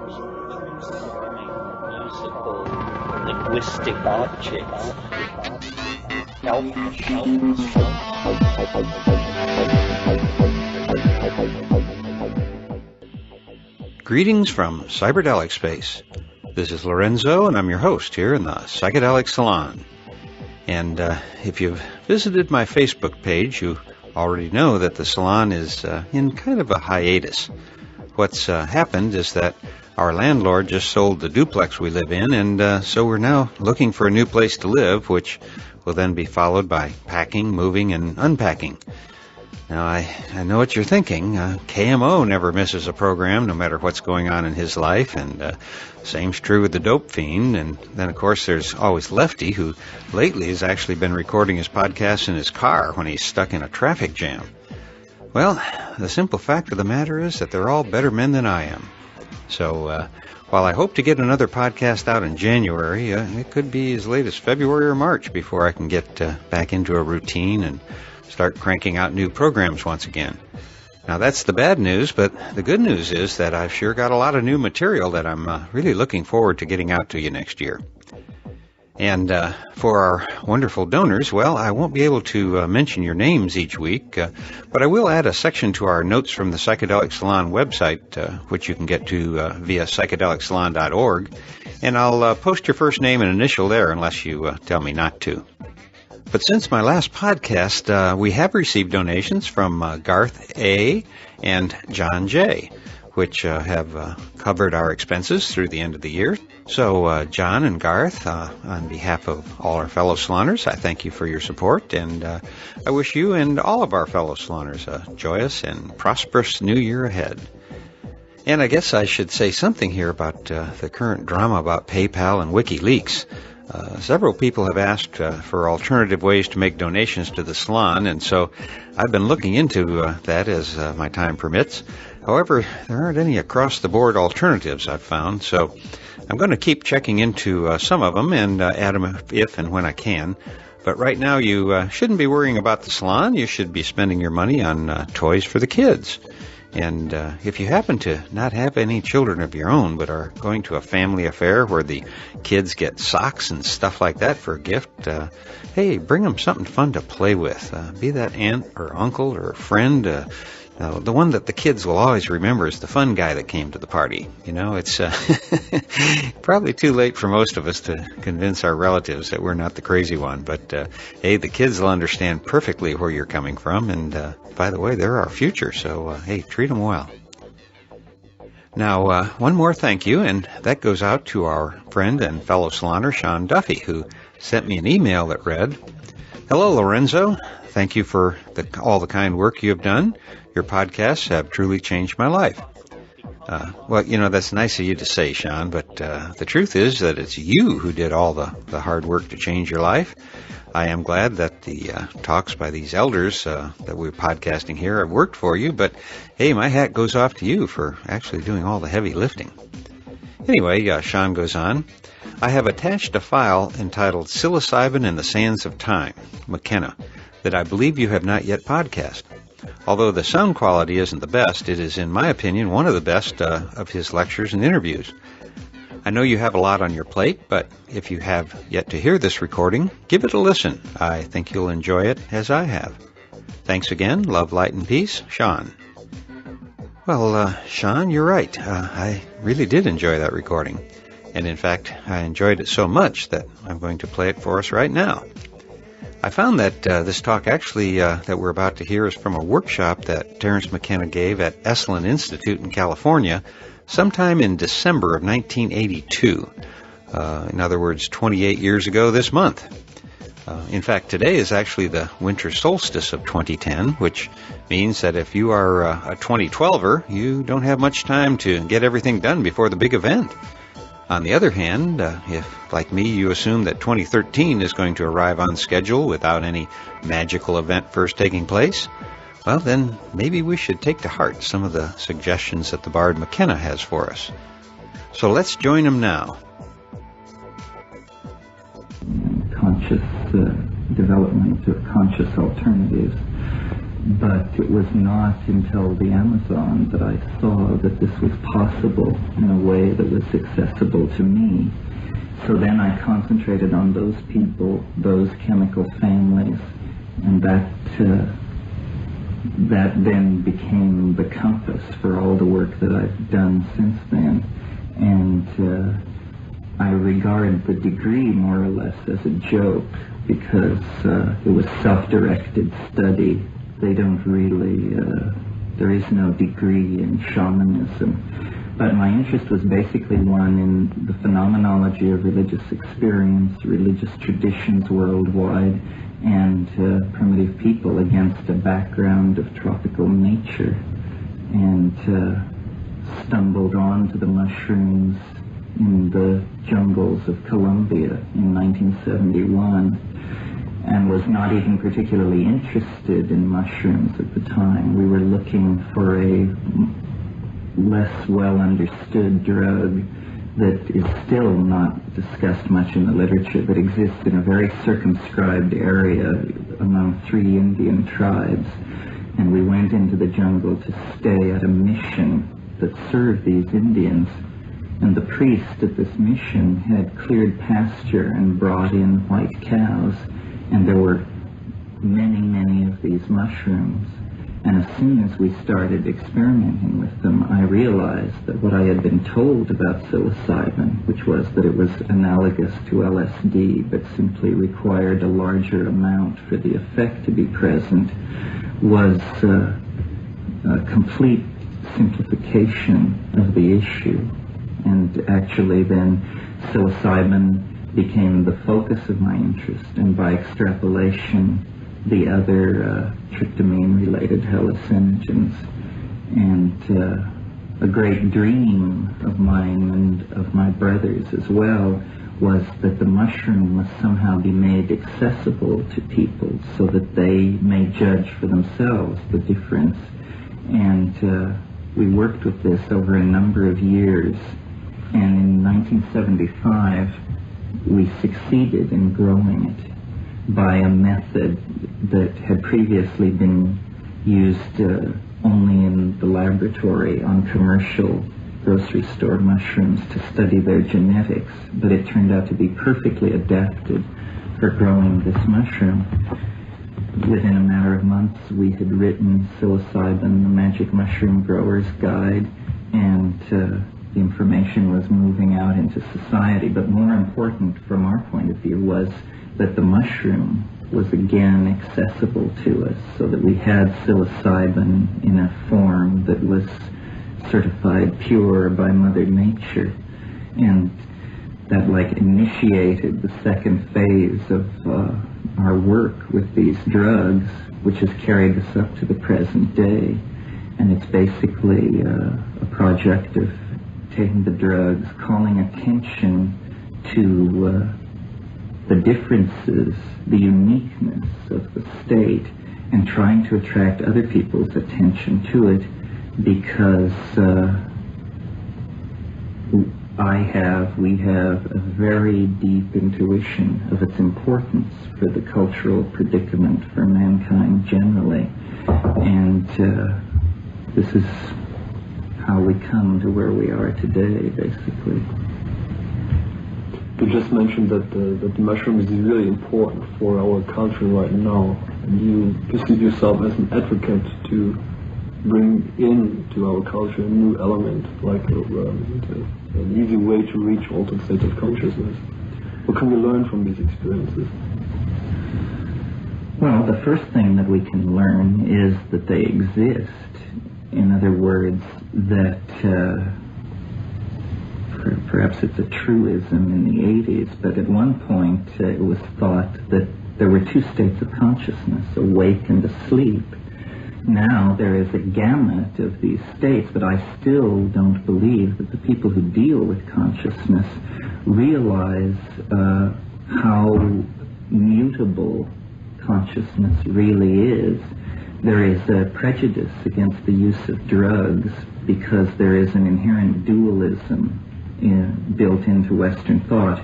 musical, linguistic objects. Greetings from Cyberdelic Space. This is Lorenzo, and I'm your host here in the Psychedelic Salon. And if you've visited my Facebook page, you already know that the salon is in kind of a hiatus. What's happened is that our landlord just sold the duplex we live in, and so we're now looking for a new place to live, which will then be followed by packing, moving, and unpacking. Now, I know what you're thinking. KMO never misses a program, no matter what's going on in his life, and same's true with the Dope Fiend. And then, of course, there's always Lefty, who lately has actually been recording his podcasts in his car when he's stuck in a traffic jam. Well, the simple fact of the matter is that they're all better men than I am. So, while I hope to get another podcast out in January, it could be as late as February or March before I can get back into a routine and start cranking out new programs once again. Now, that's the bad news, but the good news is that I've sure got a lot of new material that I'm really looking forward to getting out to you next year. And for our wonderful donors, well, I won't be able to mention your names each week, but I will add a section to our Notes from the Psychedelic Salon website, which you can get to via psychedelicsalon.org, and I'll post your first name and initial there unless you tell me not to. But since my last podcast, we have received donations from Garth A. and John J., which have covered our expenses through the end of the year. So, John and Garth, on behalf of all our fellow saloners, I thank you for your support, and I wish you and all of our fellow saloners a joyous and prosperous new year ahead. And I guess I should say something here about the current drama about PayPal and WikiLeaks. Several people have asked for alternative ways to make donations to the salon, and so I've been looking into that as my time permits. However, there aren't any across-the-board alternatives I've found, so I'm going to keep checking into some of them and add them if and when I can. But right now, you shouldn't be worrying about the salon. You should be spending your money on toys for the kids. And if you happen to not have any children of your own but are going to a family affair where the kids get socks and stuff like that for a gift, hey, bring them something fun to play with. Be that aunt or uncle or friend. The one that the kids will always remember is the fun guy that came to the party. You know, it's probably too late for most of us to convince our relatives that we're not the crazy one. But, hey, the kids will understand perfectly where you're coming from. And, by the way, they're our future. So, hey, treat them well. Now, one more thank you, and that goes out to our friend and fellow saloner, Sean Duffy, who sent me an email that read, "Hello, Lorenzo. Thank you for all the kind work you have done. Your podcasts have truly changed my life." Well, you know, that's nice of you to say, Sean, but the truth is that it's you who did all the hard work to change your life. I am glad that the talks by these elders that we're podcasting here have worked for you, but hey, my hat goes off to you for actually doing all the heavy lifting. Anyway, Sean goes on, "I have attached a file entitled Psilocybin and the Sands of Time, McKenna, that I believe you have not yet podcast. Although the sound quality isn't the best, it is, in my opinion, one of the best of his lectures and interviews. I know you have a lot on your plate, but if you have yet to hear this recording, give it a listen. I think you'll enjoy it as I have. Thanks again. Love, light, and peace, Sean." Well, Sean, you're right. I really did enjoy that recording. And in fact, I enjoyed it so much that I'm going to play it for us right now. I found that this talk actually that we're about to hear is from a workshop that Terence McKenna gave at Esalen Institute in California sometime in December of 1982. In other words, 28 years ago this month. In fact, today is actually the winter solstice of 2010, which means that if you are a 2012er, you don't have much time to get everything done before the big event. On the other hand, if, like me, you assume that 2013 is going to arrive on schedule without any magical event first taking place, well, then maybe we should take to heart some of the suggestions that the Bard McKenna has for us. So let's join him now. Conscious development of conscious alternatives But it was not until the Amazon that I saw that this was possible in a way that was accessible to me. So then I concentrated on those people, those chemical families, and that then became the compass for all the work that I've done since then. And I regard the degree more or less as a joke, because it was self-directed study. They don't really, there is no degree in shamanism. But my interest was basically one in the phenomenology of religious experience, religious traditions worldwide, and primitive people against a background of tropical nature. And stumbled onto the mushrooms in the jungles of Colombia in 1971. And was not even particularly interested in mushrooms at the time. We were looking for a less well understood drug that is still not discussed much in the literature, but exists in a very circumscribed area among 3 Indian tribes. And we went into the jungle to stay at a mission that served these Indians. And the priest at this mission had cleared pasture and brought in white cows. And there were many, many of these mushrooms. And as soon as we started experimenting with them, I realized that what I had been told about psilocybin, which was that it was analogous to LSD, but simply required a larger amount for the effect to be present, was a complete simplification of the issue. And actually then psilocybin became the focus of my interest, and by extrapolation the other tryptamine-related hallucinogens. And a great dream of mine and of my brothers as well was that the mushroom must somehow be made accessible to people so that they may judge for themselves the difference. And we worked with this over a number of years, and in 1975 we succeeded in growing it by a method that had previously been used only in the laboratory on commercial grocery store mushrooms to study their genetics, but it turned out to be perfectly adapted for growing this mushroom. Within a matter of months, we had written Psilocybin, the Magic Mushroom Grower's Guide, and the information was moving out into society. But more important from our point of view was that the mushroom was again accessible to us, so that we had psilocybin in a form that was certified pure by Mother Nature. And that initiated the second phase of our work with these drugs, which has carried us up to the present day. And it's basically a project of taking the drugs, calling attention to the differences, the uniqueness of the state, and trying to attract other people's attention to it, because we have a very deep intuition of its importance for the cultural predicament for mankind generally. And this is how we come to where we are today, basically. You just mentioned that the mushroom is really important for our culture right now, and you perceive yourself as an advocate to bring into our culture a new element, like an easy way to reach altered states of consciousness. What can we learn from these experiences? Well, the first thing that we can learn is that they exist. In other words, that perhaps it's a truism in the 80s, but at one point it was thought that there were 2 states of consciousness, awake and asleep. Now there is a gamut of these states, but I still don't believe that the people who deal with consciousness realize how mutable consciousness really is. There is a prejudice against the use of drugs because there is an inherent dualism built into Western thought,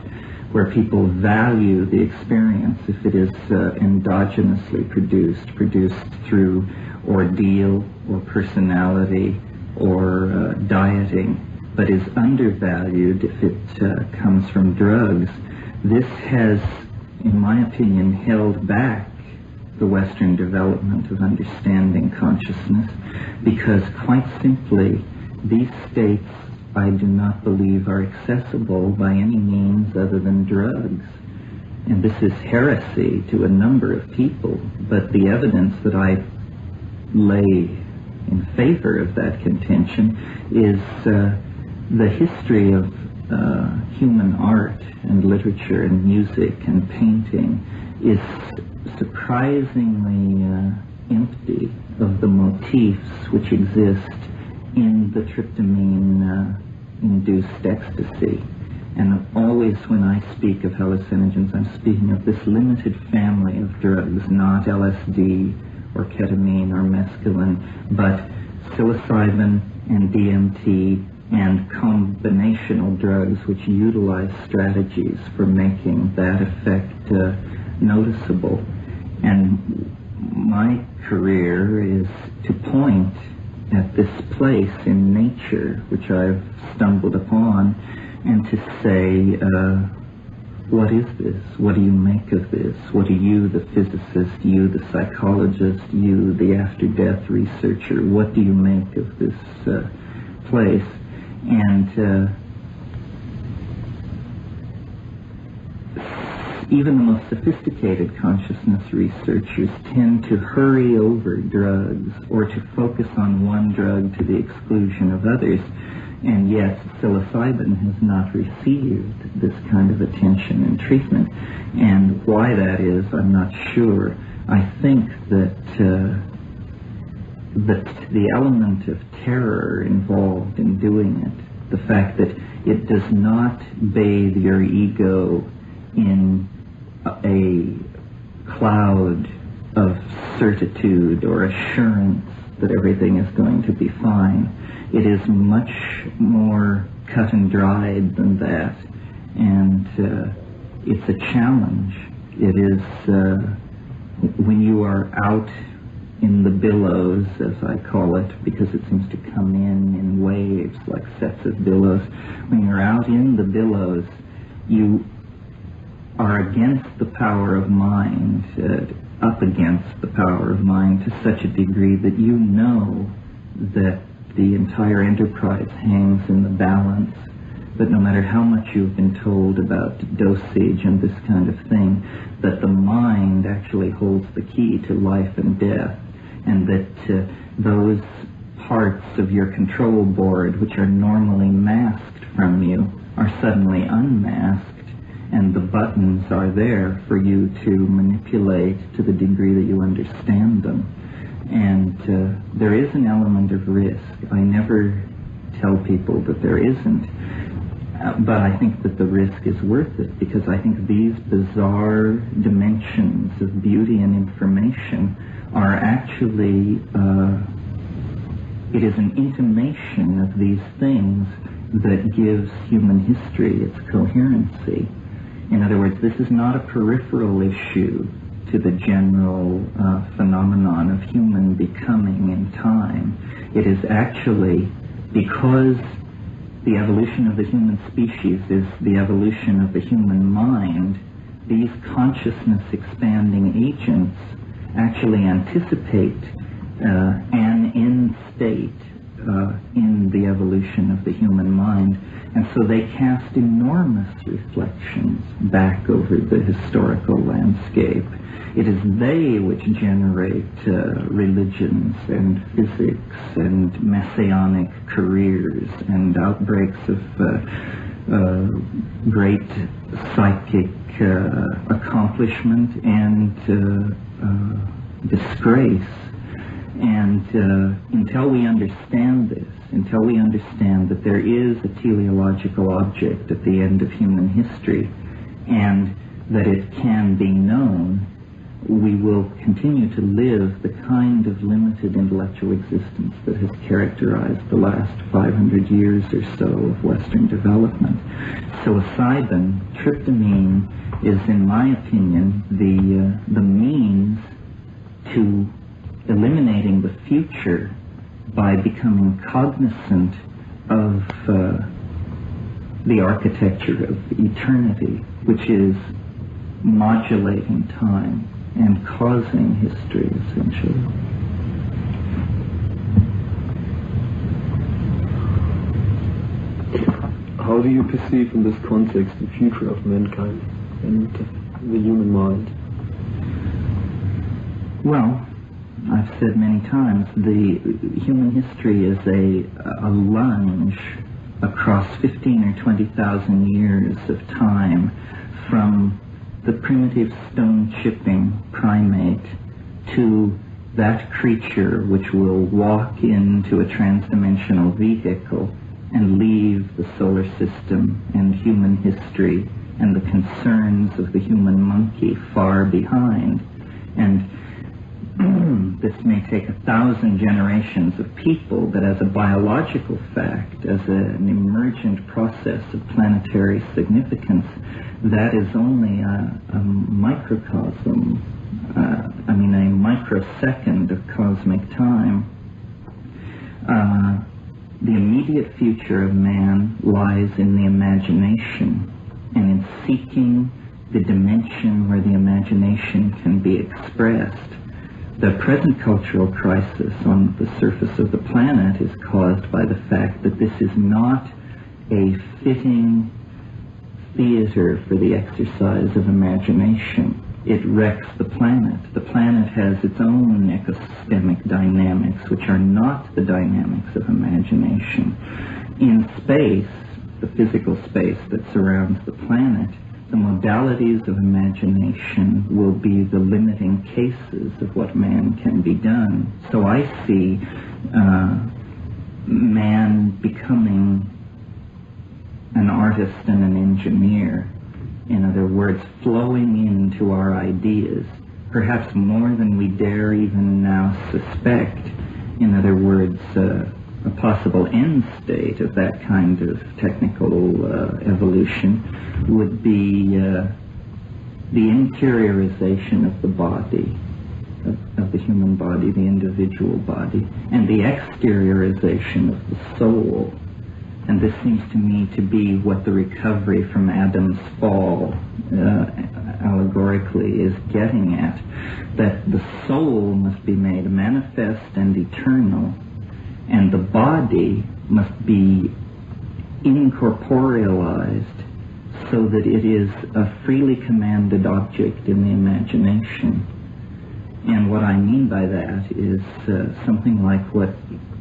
where people value the experience if it is endogenously produced through ordeal or personality or dieting, but is undervalued if it comes from drugs. This has, in my opinion, held back the Western development of understanding consciousness, because quite simply these states I do not believe are accessible by any means other than drugs. And this is heresy to a number of people, but the evidence that I lay in favor of that contention is the history of human art and literature and music and painting is surprisingly empty of the motifs which exist in the tryptamine-induced ecstasy. And always when I speak of hallucinogens, I'm speaking of this limited family of drugs, not LSD or ketamine or mescaline, but psilocybin and DMT and combinational drugs which utilize strategies for making that effect noticeable. And my career is to point at this place in nature which I've stumbled upon and to say, what is this? What do you make of this? What do you, the physicist, you, the psychologist, you, the after-death researcher, what do you make of this place? And even the most sophisticated consciousness researchers tend to hurry over drugs or to focus on one drug to the exclusion of others. And yet, psilocybin has not received this kind of attention and treatment. And why that is, I'm not sure. I think that the element of terror involved in doing it, the fact that it does not bathe your ego in a cloud of certitude or assurance that everything is going to be fine. It is much more cut and dried than that, and it's a challenge. It is when you are out in the billows, as I call it, because it seems to come in waves like sets of billows. When you're out in the billows, you are against the power of mind, up against the power of mind to such a degree that you know that the entire enterprise hangs in the balance, that no matter how much you've been told about dosage and this kind of thing, that the mind actually holds the key to life and death, and that those parts of your control board which are normally masked from you are suddenly unmasked, and the buttons are there for you to manipulate to the degree that you understand them. And there is an element of risk. I never tell people that there isn't, but I think that the risk is worth it, because I think these bizarre dimensions of beauty and information are actually, it is an intimation of these things that gives human history its coherency. In other words, this is not a peripheral issue to the general phenomenon of human becoming in time. It is actually, because the evolution of the human species is the evolution of the human mind, these consciousness expanding agents actually anticipate an end state in the evolution of the human mind, and so they cast enormous reflections back over the historical landscape. It is they which generate religions and physics and messianic careers and outbreaks of great psychic accomplishment and disgrace. And until we understand this, until we understand that there is a teleological object at the end of human history and that it can be known, we will continue to live the kind of limited intellectual existence that has characterized the last 500 years or so of Western development. Psilocybin, tryptamine, is, in my opinion, the means to eliminating the future by becoming cognizant of the architecture of eternity, which is modulating time and causing history, essentially. How do you perceive in this context the future of mankind and the human mind? Well, I've said many times, the human history is a lunge across 15 or 20,000 years of time, from the primitive stone-chipping primate to that creature which will walk into a transdimensional vehicle and leave the solar system and human history and the concerns of the human monkey far behind. And this may take 1,000 generations of people, but as a biological fact, as an emergent process of planetary significance, that is only a microcosm, a microsecond of cosmic time. The immediate future of man lies in the imagination, and in seeking the dimension where the imagination can be expressed. The present cultural crisis on the surface of the planet is caused by the fact that this is not a fitting theater for the exercise of imagination. It wrecks the planet. The planet has its own ecosystemic dynamics, which are not the dynamics of imagination. In space, the physical space that surrounds the planet, the modalities of imagination will be the limiting cases of what man can be done. So I see man becoming an artist and an engineer. In other words, flowing into our ideas, perhaps more than we dare even now suspect. In other words, a possible end state of that kind of technical evolution would be the interiorization of the body, of the human body, the individual body, and the exteriorization of the soul. And this seems to me to be what the recovery from Adam's fall allegorically is getting at, that the soul must be made manifest and eternal, and the body must be incorporealized so that it is a freely commanded object in the imagination. And what I mean by that is something like what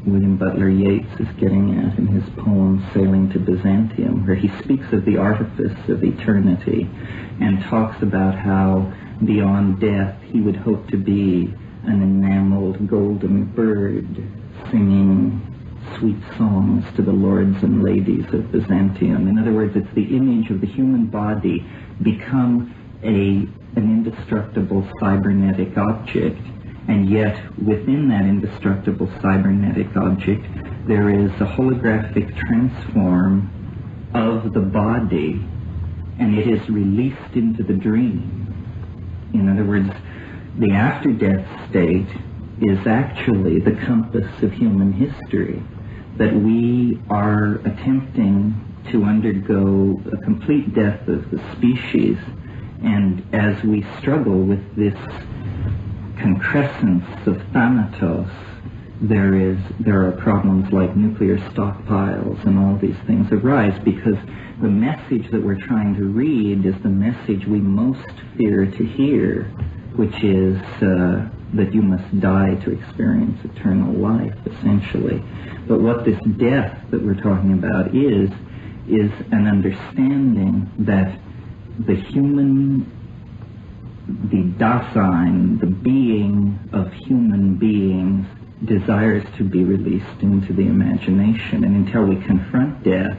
William Butler Yeats is getting at in his poem Sailing to Byzantium, where he speaks of the artifice of eternity and talks about how beyond death he would hope to be an enameled golden bird singing sweet songs to the lords and ladies of Byzantium. In other words, it's the image of the human body become an indestructible cybernetic object, and yet within that indestructible cybernetic object there is a holographic transform of the body, and it is released into the dream. In other words, the after-death state is actually the compass of human history, that we are attempting to undergo a complete death of the species, and as we struggle with this concrescence of thanatos, there are problems like nuclear stockpiles, and all these things arise because the message that we're trying to read is the message we most fear to hear, which is that you must die to experience eternal life, essentially. But what this death that we're talking about is an understanding that the human, the Dasein, the being of human beings, desires to be released into the imagination. And until we confront death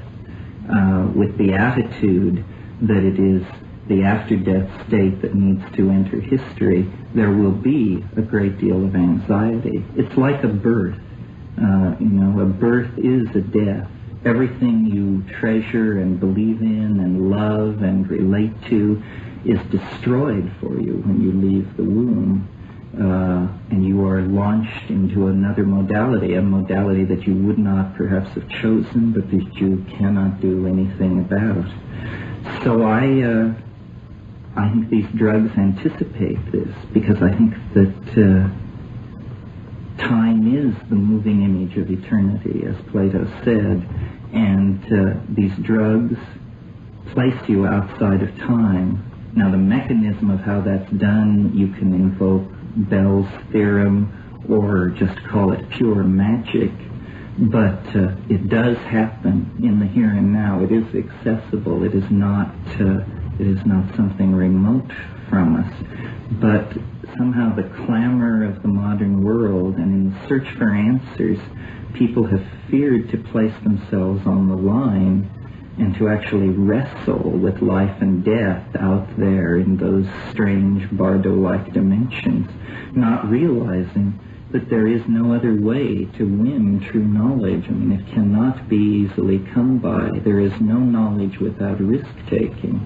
with the attitude that it is the after-death state that needs to enter history, there will be a great deal of anxiety. It's like a birth. A birth is a death. Everything you treasure and believe in and love and relate to is destroyed for you when you leave the womb. and you are launched into another modality, a modality that you would not perhaps have chosen, but that you cannot do anything about. So I think these drugs anticipate this, because I think that time is the moving image of eternity, as Plato said, and these drugs place you outside of time. Now, the mechanism of how that's done, you can invoke Bell's theorem or just call it pure magic, but it does happen in the here and now. It is accessible. It is not something remote from us. But somehow the clamor of the modern world and in the search for answers, people have feared to place themselves on the line and to actually wrestle with life and death out there in those strange Bardo-like dimensions, not realizing that there is no other way to win true knowledge. I mean, it cannot be easily come by. There is no knowledge without risk-taking.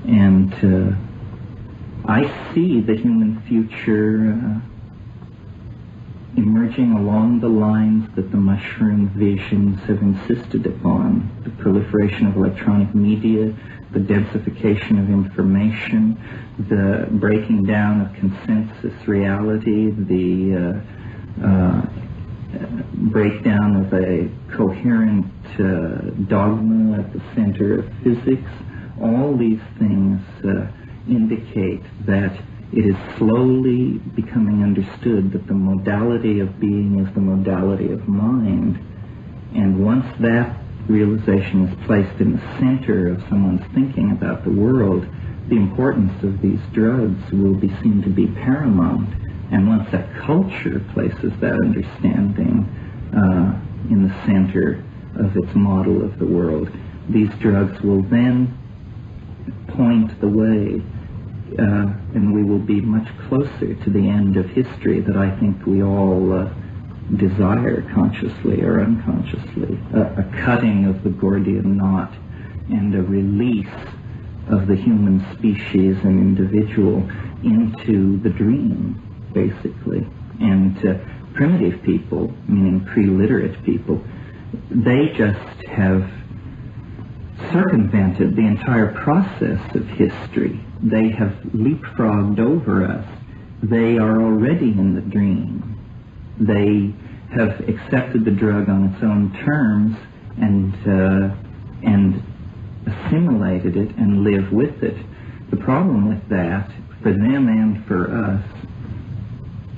And I see the human future emerging along the lines that the mushroom visions have insisted upon: the proliferation of electronic media, the densification of information, the breaking down of consensus reality, the breakdown of a coherent dogma at the center of physics. All these things indicate that it is slowly becoming understood that the modality of being is the modality of mind. And once that realization is placed in the center of someone's thinking about the world, the importance of these drugs will be seen to be paramount. And once that culture places that understanding in the center of its model of the world, these drugs will then point the way, and we will be much closer to the end of history that I think we all desire, consciously or unconsciously, a cutting of the Gordian knot and a release of the human species and individual into the dream, basically. And primitive people, meaning pre-literate people, they just have circumvented the entire process of history. They have leapfrogged over us. They are already in the dream. They have accepted the drug on its own terms and assimilated it and live with it. The problem with that, for them and for us,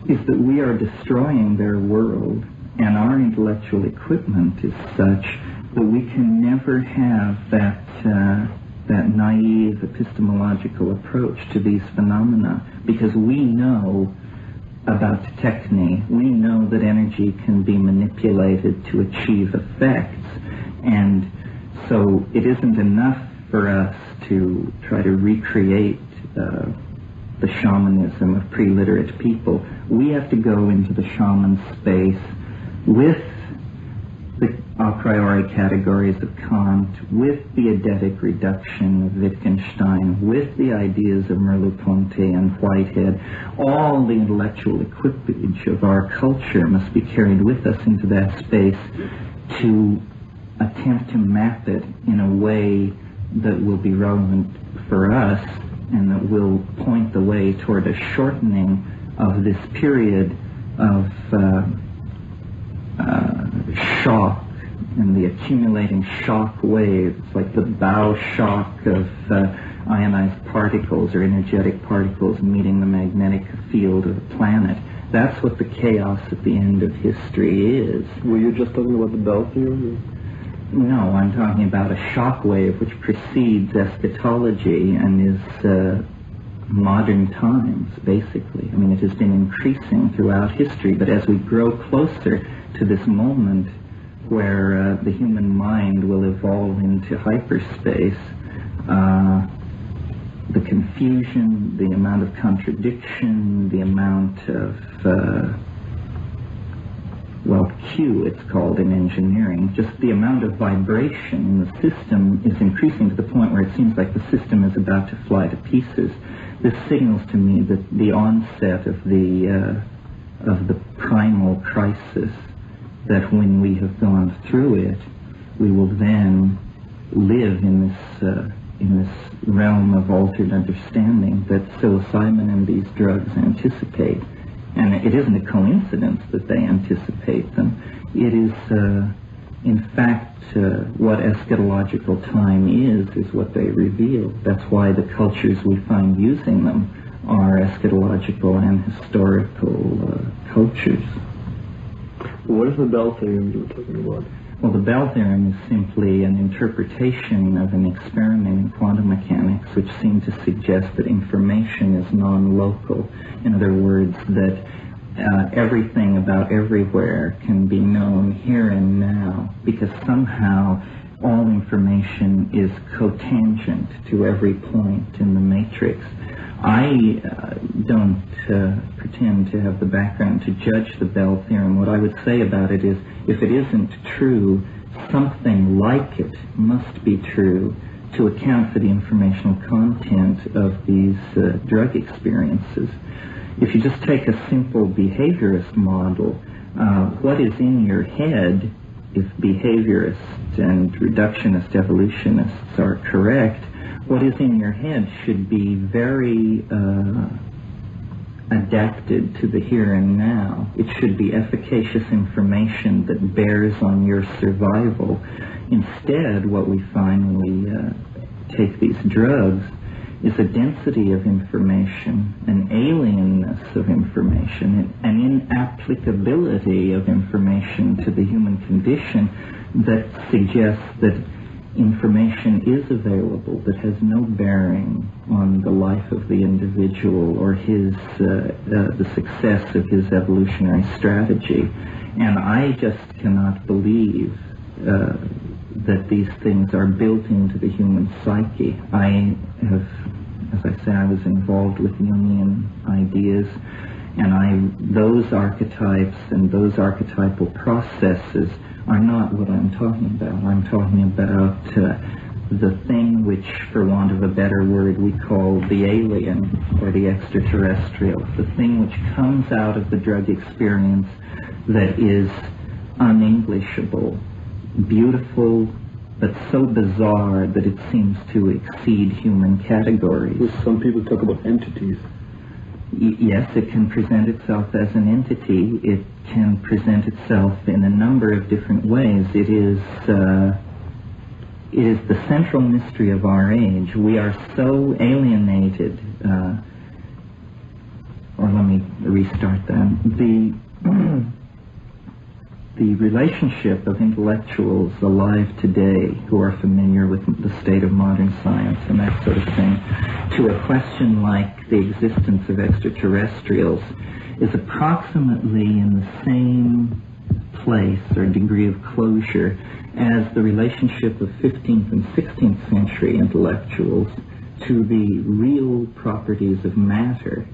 is that we are destroying their world, and our intellectual equipment is such that we can never have that naive epistemological approach to these phenomena, because we know about techne. We know that energy can be manipulated to achieve effects, and so it isn't enough for us to try to recreate the shamanism of pre-literate people. We have to go into the shaman space with the a priori categories of Kant, with the eidetic reduction of Wittgenstein, with the ideas of Merleau-Ponty and Whitehead. All the intellectual equipage of our culture must be carried with us into that space to attempt to map it in a way that will be relevant for us and that will point the way toward a shortening of this period of shock and the accumulating shock waves, like the bow shock of ionized particles or energetic particles meeting the magnetic field of the planet. That's what the chaos at the end of history is. Were you just talking about the Bell theory? No, I'm talking about a shock wave which precedes eschatology and is modern times, basically. I mean, it has been increasing throughout history, but as we grow closer to this moment where the human mind will evolve into hyperspace, the confusion, the amount of contradiction, the amount of, about Q, it's called in engineering. Just the amount of vibration in the system is increasing to the point where it seems like the system is about to fly to pieces. This signals to me that the onset of the primal crisis, that when we have gone through it, we will then live in this realm of altered understanding that psilocybin and these drugs anticipate. And it isn't a coincidence that they anticipate them. It is, in fact, what eschatological time is what they reveal. That's why the cultures we find using them are eschatological and historical cultures. What is the Bell theorem you were talking about? Well, the Bell theorem is simply an interpretation of an experiment in quantum mechanics which seemed to suggest that information is non-local. In other words, that everything about everywhere can be known here and now, because somehow all information is cotangent to every point in the matrix. I don't pretend to have the background to judge the Bell theorem. What I would say about it is, if it isn't true, something like it must be true to account for the informational content of these drug experiences. If you just take a simple behaviorist model, what is in your head, if behaviorists and reductionist evolutionists are correct, what is in your head should be very adapted to the here and now. It should be efficacious information that bears on your survival. Instead, what we find when we take these drugs is a density of information, an alienness of information, an inapplicability of information to the human condition that suggests that information is available that has no bearing on the life of the individual or the success of his evolutionary strategy. And I just cannot believe that these things are built into the human psyche. I have, as I say, I was involved with Jungian ideas, and those archetypes and those archetypal processes are not what I'm talking about. I'm talking about the thing which, for want of a better word, we call the alien or the extraterrestrial, the thing which comes out of the drug experience that is unenglishable, beautiful, but so bizarre that it seems to exceed human categories. Some people talk about entities. Yes, it can present itself as an entity. It can present itself in a number of different ways. It is the central mystery of our age. We are so alienated, or let me restart that. The relationship of intellectuals alive today who are familiar with the state of modern science and that sort of thing to a question like the existence of extraterrestrials is approximately in the same place or degree of closure as the relationship of 15th and 16th century intellectuals to the real properties of matter.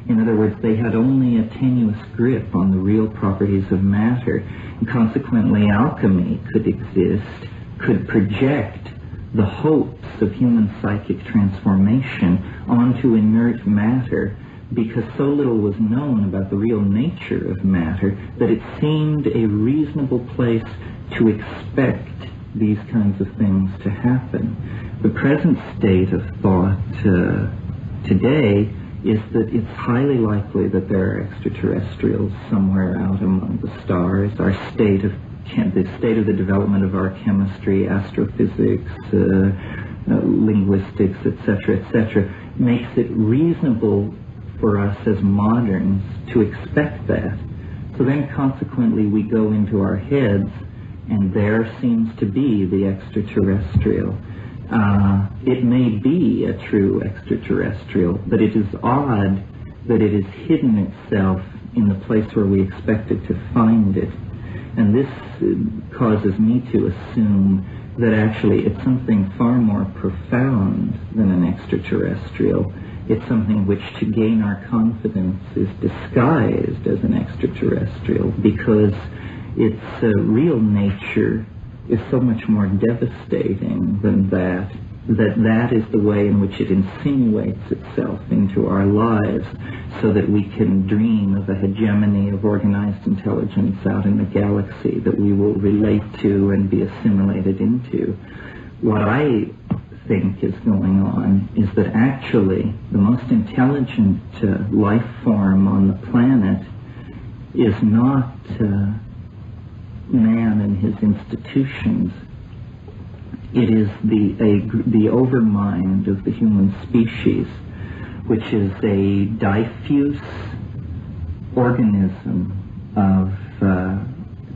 In other words, they had only a tenuous grip on the real properties of matter, and consequently alchemy could exist, could project the hopes of human psychic transformation onto inert matter, because so little was known about the real nature of matter that it seemed a reasonable place to expect these kinds of things to happen. The present state of thought today is that it's highly likely that there are extraterrestrials somewhere out among the stars. The state of the development of our chemistry, astrophysics, linguistics, etc., makes it reasonable for us as moderns to expect that. So then consequently we go into our heads, and there seems to be the extraterrestrial. It may be a true extraterrestrial, but it is odd that it has hidden itself in the place where we expected to find it. And this causes me to assume that actually it's something far more profound than an extraterrestrial. It's something which, to gain our confidence, is disguised as an extraterrestrial, because its real nature is so much more devastating than that. That is the way in which it insinuates itself into our lives, so that we can dream of a hegemony of organized intelligence out in the galaxy that we will relate to and be assimilated into. What I think is going on is that actually the most intelligent life form on the planet is not man and his institutions. It is the overmind of the human species, which is a diffuse organism of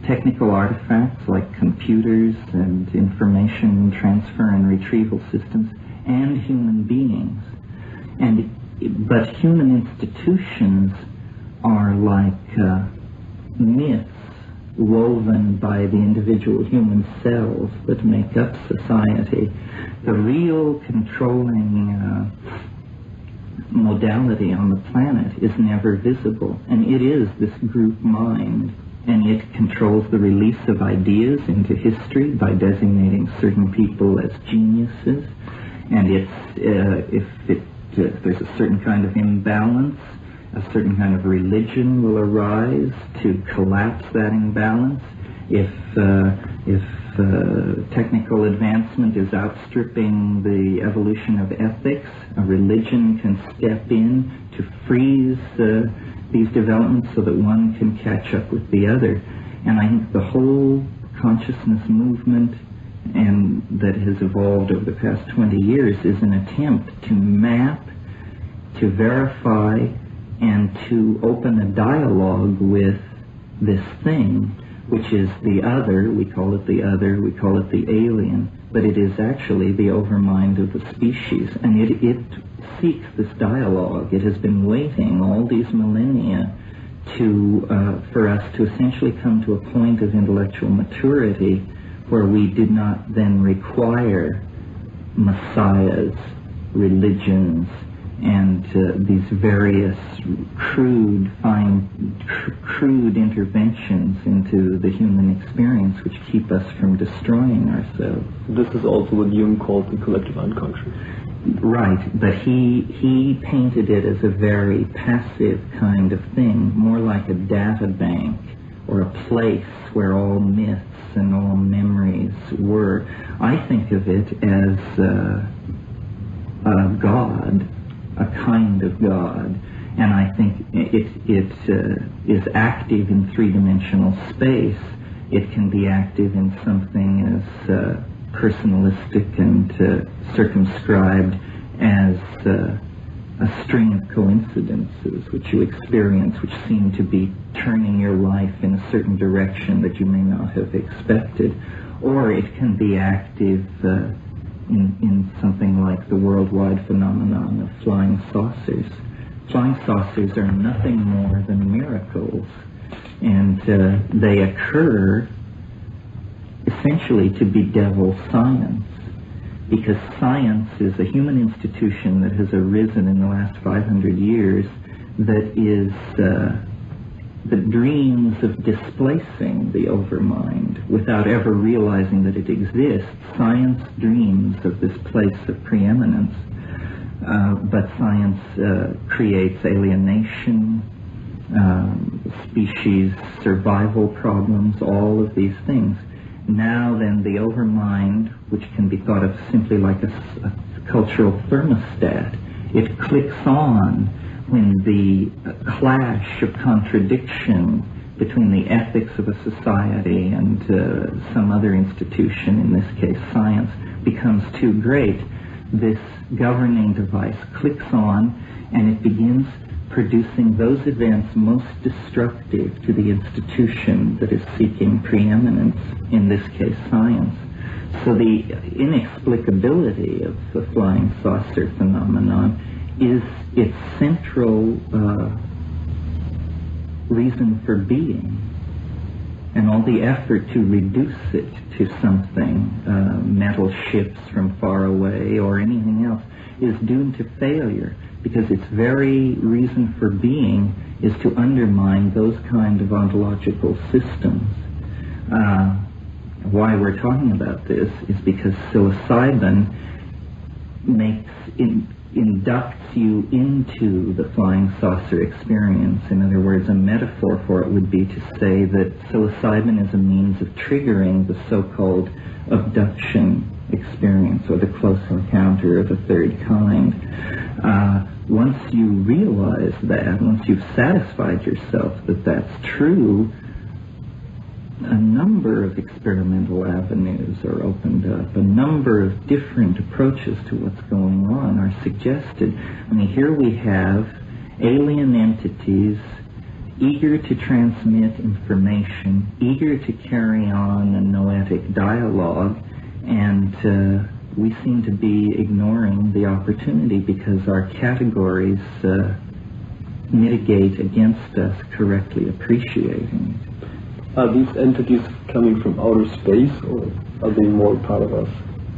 technical artifacts like computers and information transfer and retrieval systems, and human beings. But human institutions are like myths woven by the individual human cells that make up society. The real controlling modality on the planet is never visible, and it is this group mind, and it controls the release of ideas into history by designating certain people as geniuses, and if there's a certain kind of imbalance, a certain kind of religion will arise to collapse that imbalance. If technical advancement is outstripping the evolution of ethics, a religion can step in to freeze these developments so that one can catch up with the other. And I think the whole consciousness movement and that has evolved over the past 20 years is an attempt to map, to verify, and to open a dialogue with this thing, which is the other. We call it the other, we call it the alien, but it is actually the overmind of the species, and it seeks this dialogue. It has been waiting all these millennia for us to essentially come to a point of intellectual maturity where we did not then require messiahs, religions, and these various crude interventions into the human experience which keep us from destroying ourselves. This is also what Jung called the collective unconscious. Right, but he painted it as a very passive kind of thing, more like a data bank or a place where all myths and all memories were. I think of it as a God, a kind of God, and I think it is active in three-dimensional space. It can be active in something as personalistic and circumscribed as a string of coincidences which you experience, which seem to be turning your life in a certain direction that you may not have expected. Or it can be active in something like the worldwide phenomenon of flying saucers. Flying saucers are nothing more than miracles, and they occur essentially to bedevil science, because science is a human institution that has arisen in the last 500 years that dreams of displacing the overmind without ever realizing that it exists. Science dreams of this place of preeminence, but science creates alienation, species survival problems, all of these things. Now then, the overmind, which can be thought of simply like a cultural thermostat, it clicks on when the clash of contradiction between the ethics of a society and some other institution, in this case science, becomes too great. This governing device clicks on, and it begins producing those events most destructive to the institution that is seeking preeminence, in this case science. So the inexplicability of the flying saucer phenomenon is its central reason for being, and all the effort to reduce it to something, metal ships from far away or anything else, is doomed to failure, because its very reason for being is to undermine those kind of ontological systems. Why we're talking about this is because psilocybin inducts you into the flying saucer experience. In other words, a metaphor for it would be to say that psilocybin is a means of triggering the so-called abduction experience, or the close encounter of the third kind. Once you realize that, once you've satisfied yourself that that's true, a number of experimental avenues are opened up. A number of different approaches to what's going on are suggested. I mean, here we have alien entities eager to transmit information, eager to carry on a noetic dialogue, and we seem to be ignoring the opportunity because our categories mitigate against us correctly appreciating it. Are these entities coming from outer space, or are they more part of us?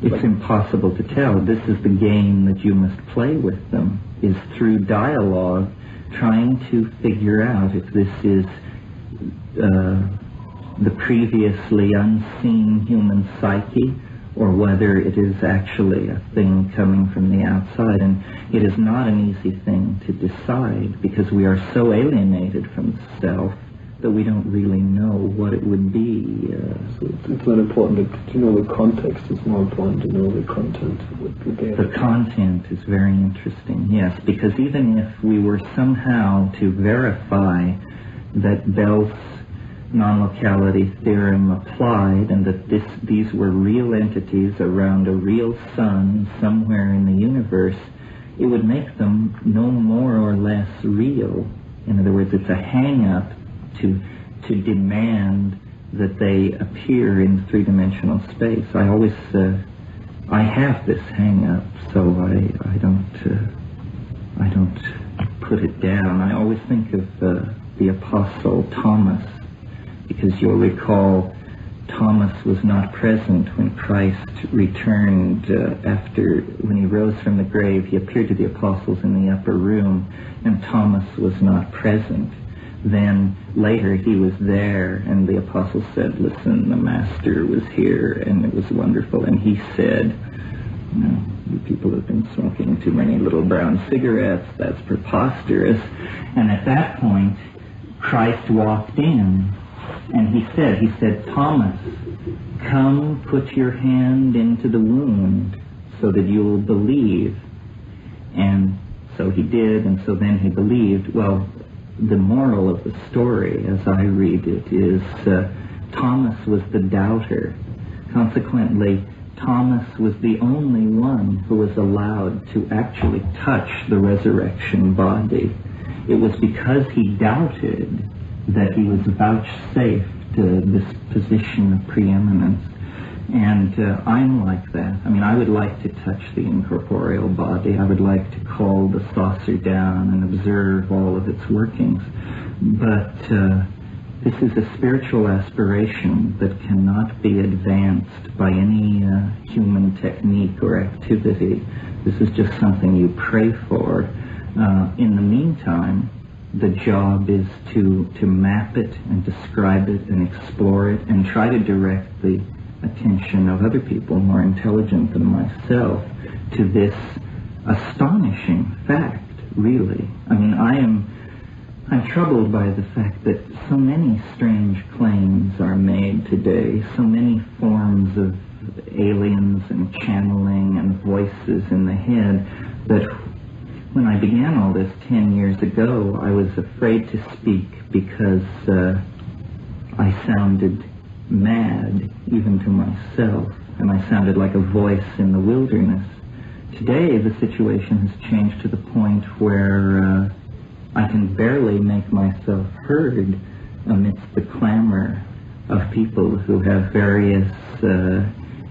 It's impossible to tell. This is the game that you must play with them, is through dialogue, trying to figure out if this is the previously unseen human psyche, or whether it is actually a thing coming from the outside. And it is not an easy thing to decide, because we are so alienated from the self that we don't really know what it would be. So it's not important to know the context, it's more important to know the content. The content is very interesting, yes, because even if we were somehow to verify that Bell's non-locality theorem applied, and that these were real entities around a real sun somewhere in the universe, it would make them no more or less real. In other words, it's a hang-up to demand that they appear in three-dimensional space. I have this hang-up, so I don't put it down. I always think of the Apostle Thomas, because you'll recall Thomas was not present when Christ returned when he rose from the grave. He appeared to the apostles in the upper room, and Thomas was not present. Then later he was there, and the apostles said, "Listen, the Master was here, and it was wonderful." And he said, "You people have been smoking too many little brown cigarettes. That's preposterous." And at that point, Christ walked in, and he said, "Thomas, come put your hand into the wound so that you'll believe." And so he did, and so then he believed. Well, the moral of the story, as I read it, is Thomas was the doubter. Consequently, Thomas was the only one who was allowed to actually touch the resurrection body. It was because he doubted that he was vouchsafed this position of preeminence. And I'm like that. I mean, I would like to touch the incorporeal body. I would like to call the saucer down and observe all of its workings. But this is a spiritual aspiration that cannot be advanced by any human technique or activity. This is just something you pray for. In the meantime, the job is to map it and describe it and explore it and try to direct the attention of other people more intelligent than myself to this astonishing fact, really. I mean, I'm troubled by the fact that so many strange claims are made today, so many forms of aliens and channeling and voices in the head, that when I began all this 10 years ago, I was afraid to speak because I sounded mad, even to myself, and I sounded like a voice in the wilderness. Today, the situation has changed to the point where I can barely make myself heard amidst the clamor of people who have various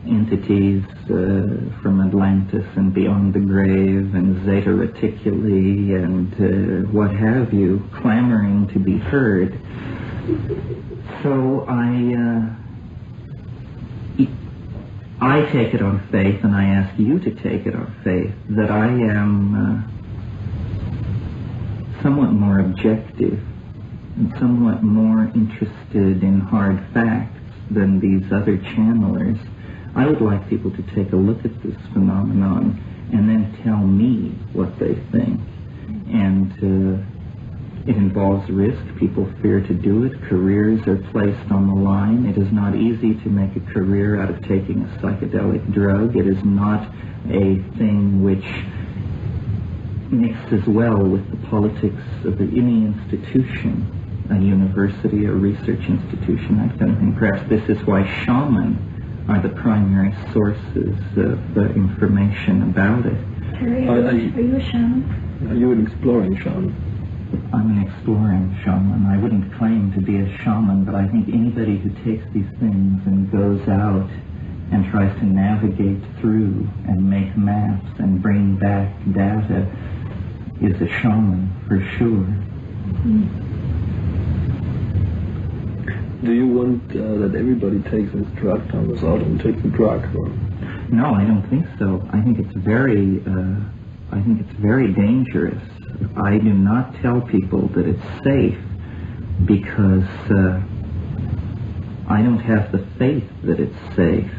entities from Atlantis and beyond the grave and Zeta Reticuli and what have you, clamoring to be heard. So I take it on faith, and I ask you to take it on faith, that I am somewhat more objective and somewhat more interested in hard facts than these other channelers. I would like people to take a look at this phenomenon and then tell me what they think. And it involves risk. People fear to do it. Careers are placed on the line. It is not easy to make a career out of taking a psychedelic drug. It is not a thing which mixes well with the politics of any institution, a university or research institution, that kind of thing. Perhaps this is why shaman are the primary sources of information about it. Terry, are you a shaman? Are you an exploring shaman? I'm an exploring shaman. I wouldn't claim to be a shaman, but I think anybody who takes these things and goes out and tries to navigate through and make maps and bring back data is a shaman for sure. Do you want that everybody takes this drug, goes out and takes the drug? Or? No, I don't think so. I think it's very dangerous. I do not tell people that it's safe because I don't have the faith that it's safe.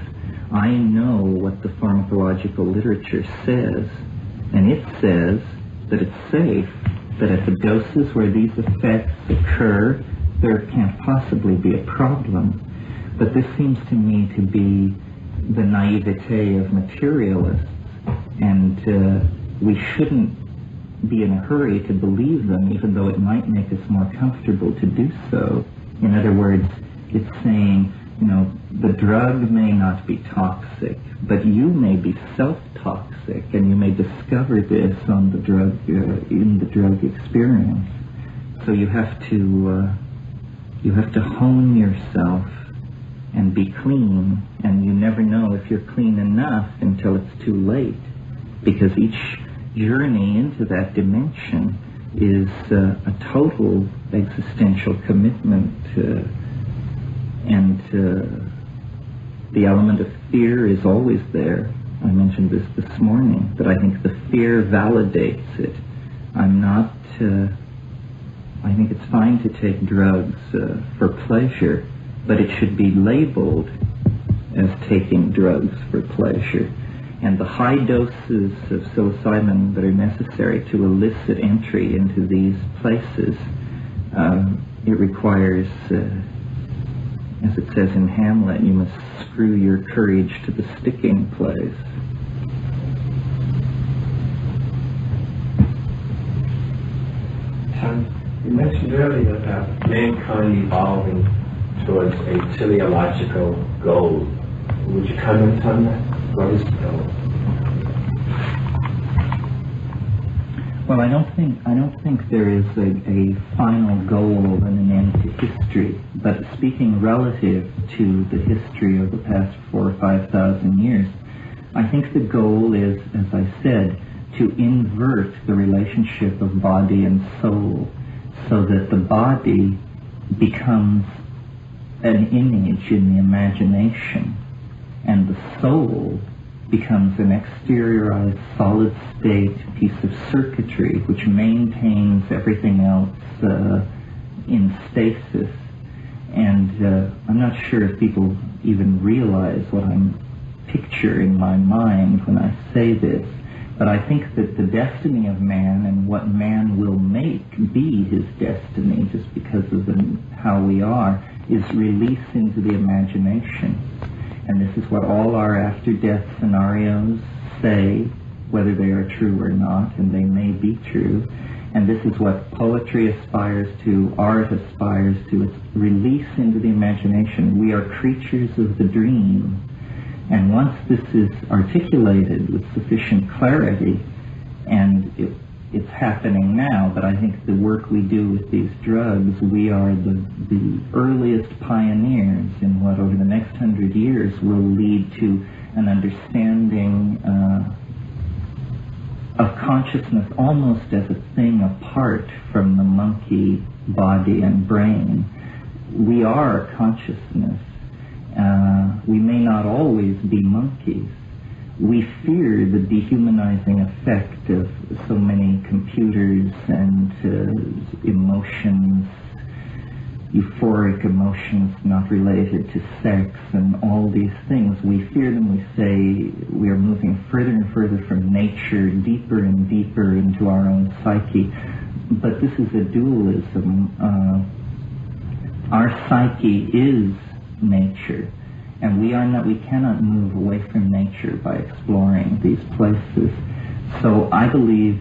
I know what the pharmacological literature says, and it says that it's safe, that at the doses where these effects occur, there can't possibly be a problem. But this seems to me to be the naivete of materialists, and we shouldn't be in a hurry to believe them, even though it might make us more comfortable to do so. In other words, it's saying, the drug may not be toxic, but you may be self-toxic, and you may discover this on the drug in the drug experience. So you have to hone yourself and be clean, and you never know if you're clean enough until it's too late, because each journey into that dimension is a total existential commitment, and the element of fear is always there. I mentioned this morning, that I think the fear validates it. I think it's fine to take drugs for pleasure, but it should be labeled as taking drugs for pleasure. And the high doses of psilocybin that are necessary to elicit entry into these places, it requires, as it says in Hamlet, you must screw your courage to the sticking place. You mentioned earlier about mankind evolving towards a teleological goal. Would you comment on that? What is the goal? Well, I don't think there is a final goal and an end to history. But speaking relative to the history of the past 4,000 or 5,000 years, I think the goal is, as I said, to invert the relationship of body and soul, so that the body becomes an image in the imagination, and the soul becomes an exteriorized, solid-state piece of circuitry which maintains everything else in stasis. And I'm not sure if people even realize what I'm picturing in my mind when I say this, but I think that the destiny of man and what man will make be his destiny, just because of how we are, is release into the imagination. And this is what all our after-death scenarios say, whether they are true or not, and they may be true. And this is what poetry aspires to, art aspires to. It's release into the imagination. We are creatures of the dream. And once this is articulated with sufficient clarity, and it's happening now, but I think the work we do with these drugs, we are the earliest pioneers in what over the next 100 years will lead to an understanding of consciousness almost as a thing apart from the monkey body and brain. We are consciousness. We may not always be monkeys. We fear the dehumanizing effect of so many computers and emotions euphoric emotions not related to sex and all these things. We fear them. We say we are moving further and further from nature, deeper and deeper into our own psyche. But this is a dualism. Our psyche is nature, and we cannot move away from nature by exploring these places. So I believe,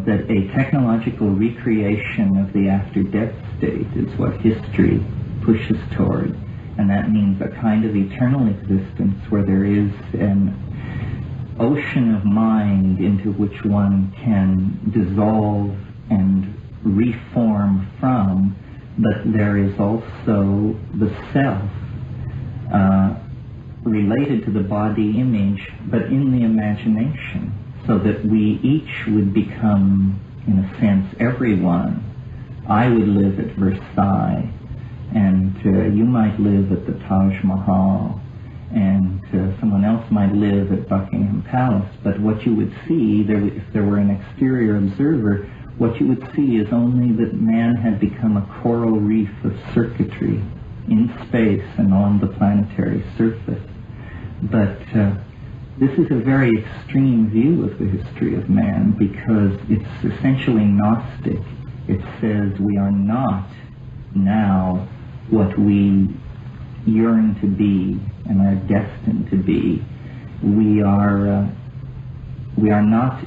that a technological recreation of the after-death state is what history pushes toward, and that means a kind of eternal existence where there is an ocean of mind into which one can dissolve and reform from, but there is also the self related to the body image, but in the imagination, so that we each would become, in a sense, everyone. I would live at Versailles, and you might live at the Taj Mahal, and someone else might live at Buckingham Palace. But what you would see, if there were an exterior observer, what you would see is only that man had become a coral reef of circuitry in space and on the planetary surface. But this is a very extreme view of the history of man, because it's essentially Gnostic. It says we are not now what we yearn to be and are destined to be. We are not.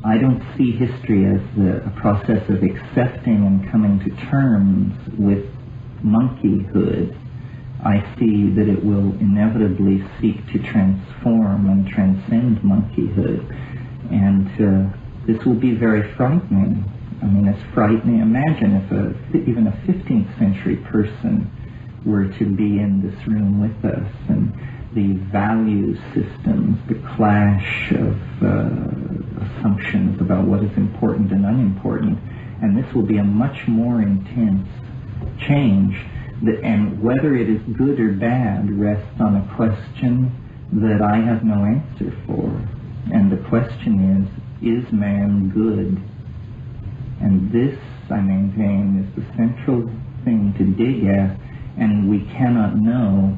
I don't see history as a process of accepting and coming to terms with monkeyhood. I see that it will inevitably seek to transform and transcend monkeyhood. And this will be very frightening. I mean, it's frightening. Imagine if even a 15th century person were to be in this room with us, and the value systems, the clash of assumptions about what is important and unimportant. And this will be a much more intense change. And whether it is good or bad rests on a question that I have no answer for. And the question is man good? And this, I maintain, is the central thing to dig at, and we cannot know,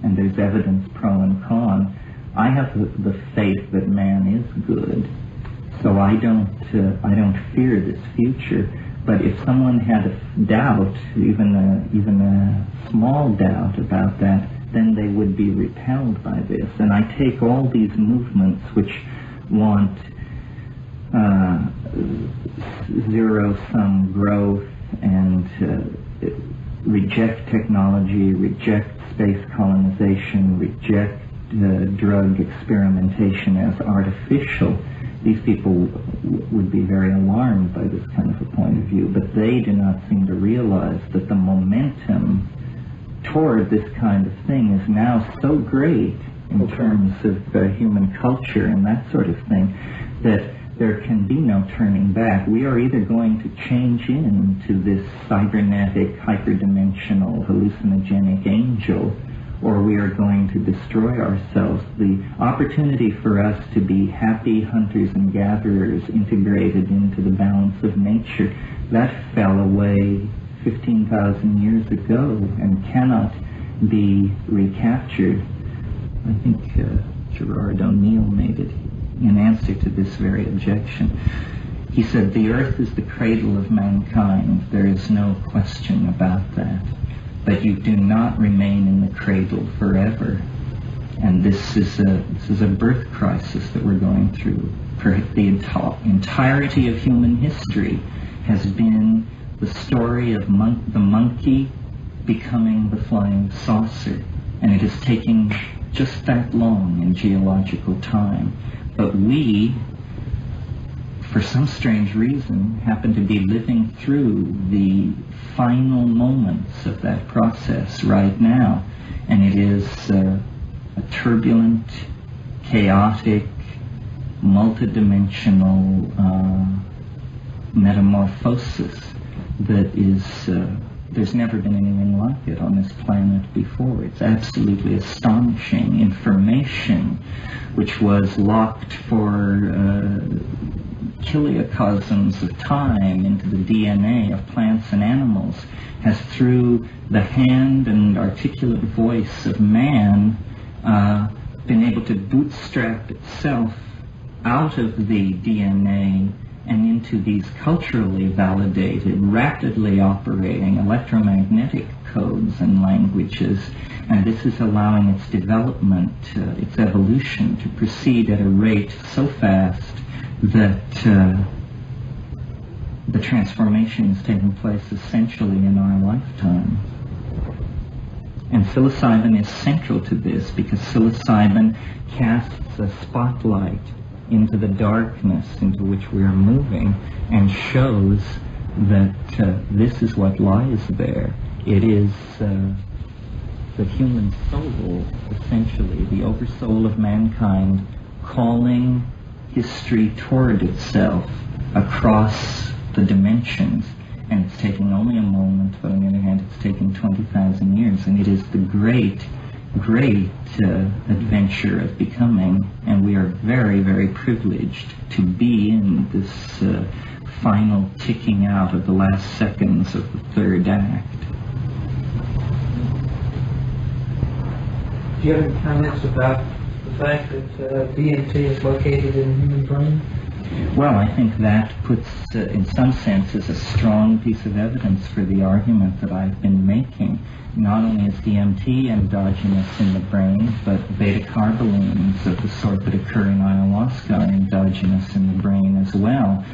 and there's evidence pro and con. I have the faith that man is good, so I don't fear this future. But if someone had a doubt, even a small doubt about that, then they would be repelled by this. And I take all these movements which want zero-sum growth and reject technology, reject space colonization, reject drug experimentation as artificial. These people would be very alarmed by this kind of a point of view, but they do not seem to realize that the momentum toward this kind of thing is now so great in terms of human culture and that sort of thing, that there can be no turning back. We are either going to change into this cybernetic, hyperdimensional, hallucinogenic angel, or we are going to destroy ourselves. The opportunity for us to be happy hunters and gatherers integrated into the balance of nature, that fell away 15,000 years ago and cannot be recaptured. I think Gerard O'Neill made it in answer to this very objection. He said, "The earth is the cradle of mankind. There is no question about that. But you do not remain in the cradle forever." And this is a birth crisis that we're going through. For the entirety of human history has been the story of the monkey becoming the flying saucer. And it is taking just that long in geological time. But we, for some strange reason, happen to be living through the final moments of that process right now. And it is a turbulent, chaotic, multidimensional metamorphosis that is, there's never been anything like it on this planet before. It's absolutely astonishing. Information which was locked for kiliocosms of time into the DNA of plants and animals, has through the hand and articulate voice of man been able to bootstrap itself out of the DNA and into these culturally validated, rapidly operating electromagnetic codes and languages. And this is allowing its development, its evolution, to proceed at a rate so fast that the transformation is taking place essentially in our lifetime. And psilocybin is central to this, because psilocybin casts a spotlight into the darkness into which we are moving and shows that this is what lies there. It is the human soul, essentially, the oversoul of mankind, calling history toward itself across the dimensions. And it's taking only a moment, but on the other hand, it's taking 20,000 years. And it is the great adventure of becoming, and we are very, very privileged to be in this final ticking out of the last seconds of the third act. Do you have any comments about the fact that DMT is located in the human brain? Well, I think that puts, in some senses, a strong piece of evidence for the argument that I've been making. Not only is DMT endogenous in the brain, but beta-carbolines of the sort that occur in ayahuasca are endogenous in the brain as well.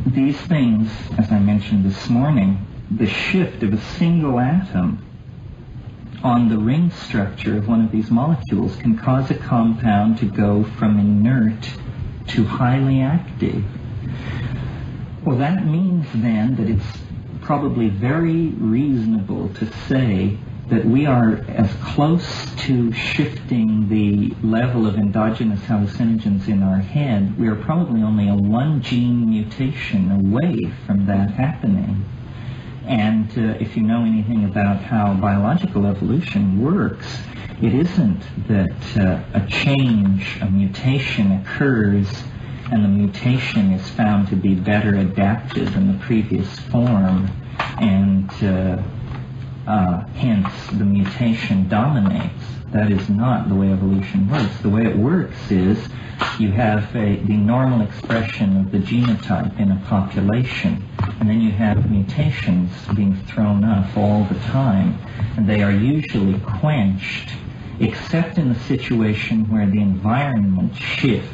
These things, as I mentioned this morning, the shift of a single atom on the ring structure of one of these molecules can cause a compound to go from inert to highly active. Well, that means then that it's probably very reasonable to say that we are as close to shifting the level of endogenous hallucinogens in our head. We are probably only a one gene mutation away from that happening. And if you know anything about how biological evolution works, it isn't that a change, a mutation occurs, and the mutation is found to be better adapted than the previous form, and hence the mutation dominates. That is not the way evolution works. The way it works is you have the normal expression of the genotype in a population, and then you have mutations being thrown up all the time, and they are usually quenched, except in the situation where the environment shifts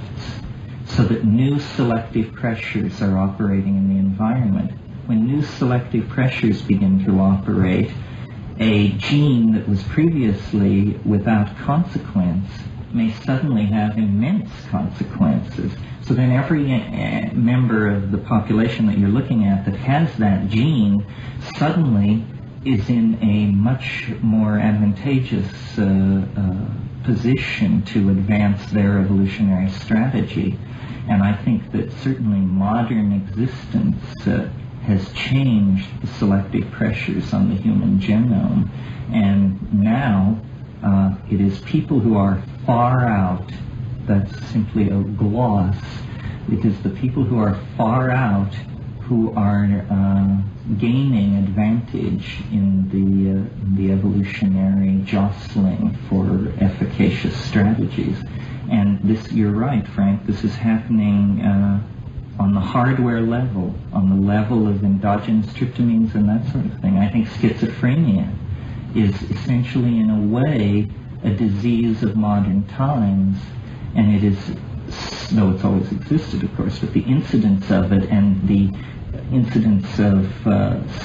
so that new selective pressures are operating in the environment. When new selective pressures begin to operate, a gene that was previously without consequence may suddenly have immense consequences. So then every member of the population that you're looking at that has that gene suddenly is in a much more advantageous position to advance their evolutionary strategy. And I think that certainly modern existence has changed the selective pressures on the human genome. And now it is people who are far out, that's simply a gloss. It is the people who are far out who are gaining advantage in the evolutionary jostling for efficacious strategies. And this, you're right, Frank, this is happening on the hardware level, on the level of endogenous tryptamines and that sort of thing. I think schizophrenia is essentially, in a way, a disease of modern times, and it is, though it's always existed, of course, but the incidence of it and the incidence of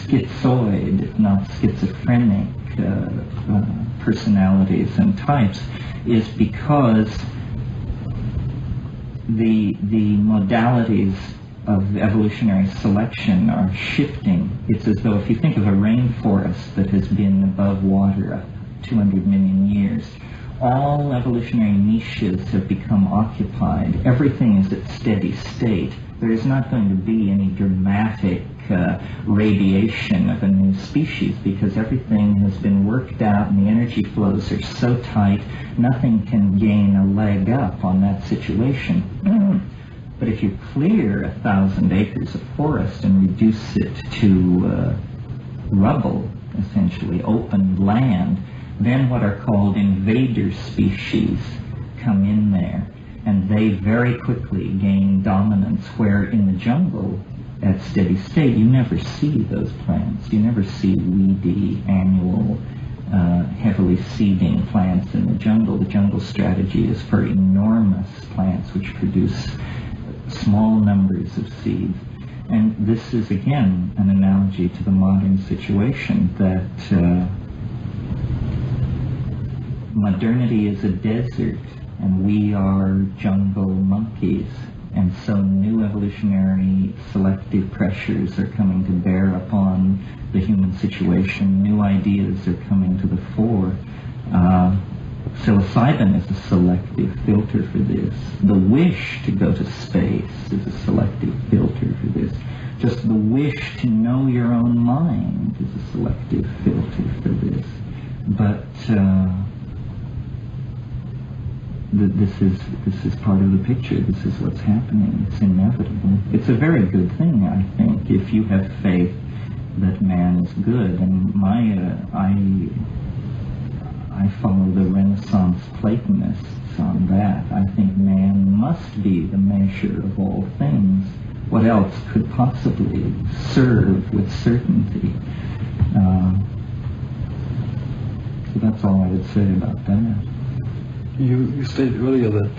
schizoid, not schizophrenic personalities and types is because the modalities of evolutionary selection are shifting. It's as though if you think of a rainforest that has been above water 200 million years, all evolutionary niches have become occupied. Everything is at steady state. There is not going to be any dramatic radiation of a new species because everything has been worked out and the energy flows are so tight, nothing can gain a leg up on that situation. But if you clear 1,000 acres of forest and reduce it to rubble, essentially open land, then what are called invader species come in there, and they very quickly gain dominance, where in the jungle, at steady state, you never see those plants. You never see weedy, annual, heavily seeding plants in the jungle. The jungle strategy is for enormous plants which produce small numbers of seeds. And this is, again, an analogy to the modern situation, that modernity is a desert, and we are jungle monkeys. And so new evolutionary selective pressures are coming to bear upon the human situation. New ideas are coming to the fore. Psilocybin is a selective filter for this. The wish to go to space is a selective filter for this. Just the wish to know your own mind is a selective filter for this. But this is part of the picture. This is what's happening. It's inevitable. It's a very good thing, I think, if you have faith that man is good. And I follow the Renaissance Platonists on that. I think man must be the measure of all things. What else could possibly serve with certainty? So that's all I would say about that. You stated earlier that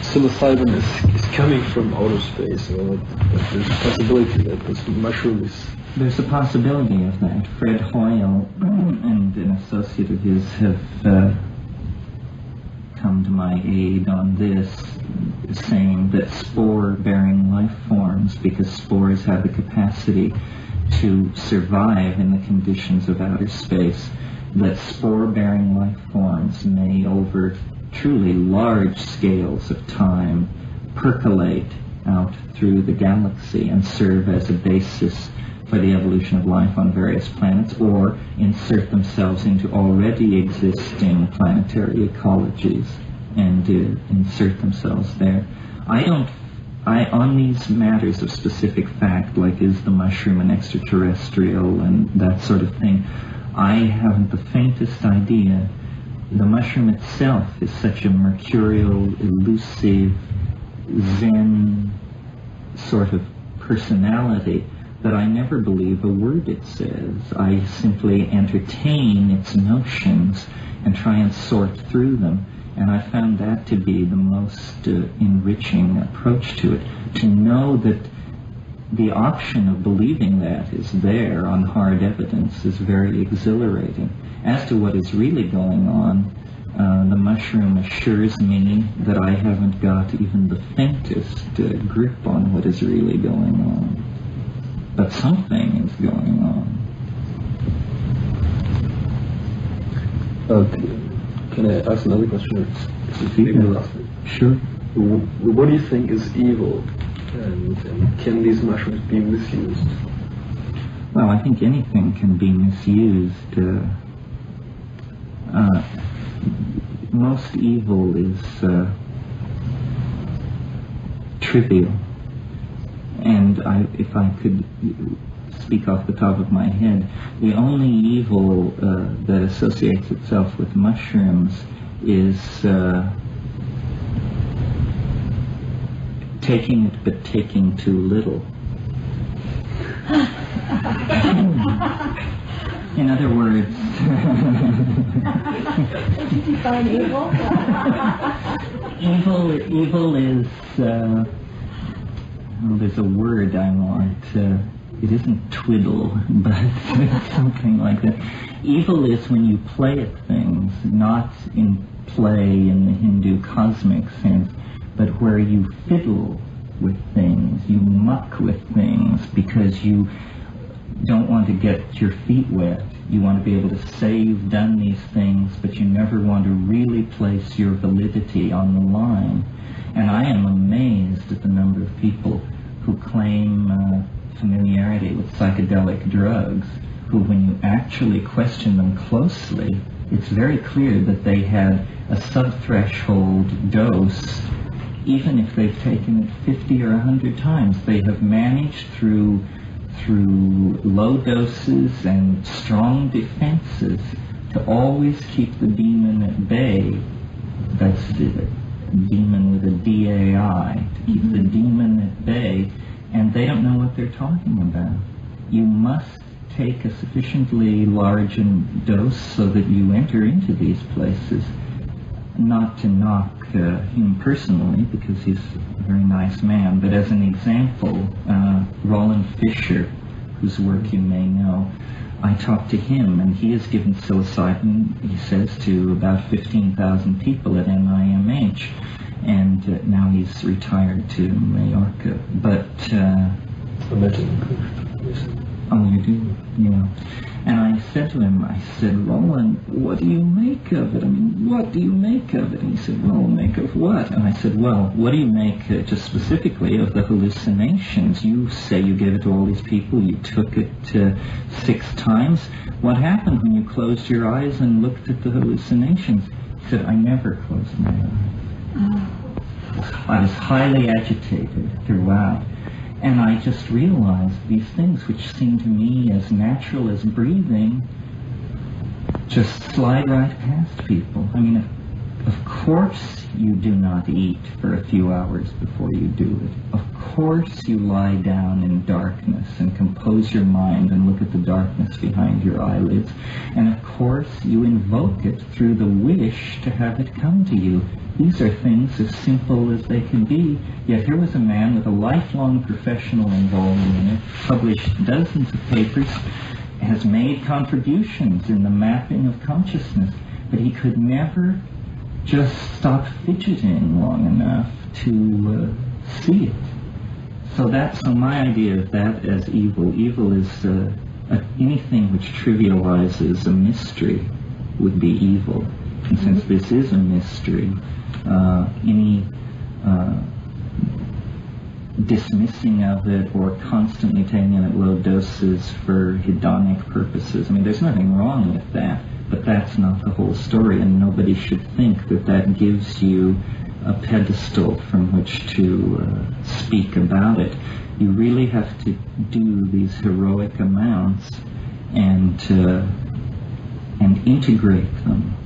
psilocybin is coming from outer space, or that there's a possibility that this mushroom is... There's a possibility of that. Fred Hoyle and an associate of his have come to my aid on this, saying that spore-bearing life forms, because spores have the capacity to survive in the conditions of outer space, that spore-bearing life forms may, over truly large scales of time, percolate out through the galaxy and serve as a basis for the evolution of life on various planets, or insert themselves into already existing planetary ecologies and insert themselves there. On these matters of specific fact, like is the mushroom an extraterrestrial and that sort of thing, I haven't the faintest idea. The mushroom itself is such a mercurial, elusive, Zen sort of personality that I never believe a word it says. I simply entertain its notions and try and sort through them. And I found that to be the most enriching approach to it. To know that the option of believing that is there on hard evidence is very exhilarating. As to what is really going on, the mushroom assures me that I haven't got even the faintest grip on what is really going on. But something is going on. Can I ask another question? Sure. What do you think is evil? And can these mushrooms be misused? Well, I think anything can be misused. Most evil is trivial. And if I could speak off the top of my head, the only evil that associates itself with mushrooms is taking it but taking too little. In other words... Did you define evil? Evil is... there's a word I want. It isn't twiddle, but it's something like that. Evil is when you play at things, not in play in the Hindu cosmic sense, but where you fiddle with things, you muck with things because you don't want to get your feet wet. You want to be able to say you've done these things, but you never want to really place your validity on the line. And I am amazed at the number of people who claim familiarity with psychedelic drugs, who, when you actually question them closely, it's very clear that they had a sub-threshold dose even if they've taken it 50 or 100 times, they have managed through low doses and strong defenses to always keep the demon at bay. That's the demon with a D-A-I, to keep the demon at bay, and they don't know what they're talking about. You must take a sufficiently large dose so that you enter into these places. Not to knock him personally, because he's a very nice man, but as an example, Roland Fisher, whose work you may know, I talked to him, and he has given psilocybin, he says, to about 15,000 people at NIMH, and now he's retired to Mallorca. But oh, you do? Yeah. And I said to him, I said, Roland, what do you make of it? I mean, what do you make of it? And he said, well, make of what? And I said, well, what do you make just specifically of the hallucinations? You say you gave it to all these people, you took it 6 times. What happened when you closed your eyes and looked at the hallucinations? He said, I never closed my eyes. I was highly agitated throughout. And I just realized these things, which seem to me as natural as breathing, just slide right past people. I mean, of course you do not eat for a few hours before you do it. Of course you lie down in darkness and compose your mind and look at the darkness behind your eyelids. And of course you invoke it through the wish to have it come to you. These are things as simple as they can be, yet here was a man with a lifelong professional involvement in it, published dozens of papers, has made contributions in the mapping of consciousness, but he could never just stop fidgeting long enough to see it. So my idea of that as evil. Evil is anything which trivializes a mystery would be evil. And since this is a mystery, any dismissing of it or constantly taking it at low doses for hedonic purposes, I mean, there's nothing wrong with that, but that's not the whole story, and nobody should think that that gives you a pedestal from which to speak about it. You really have to do these heroic amounts and integrate them.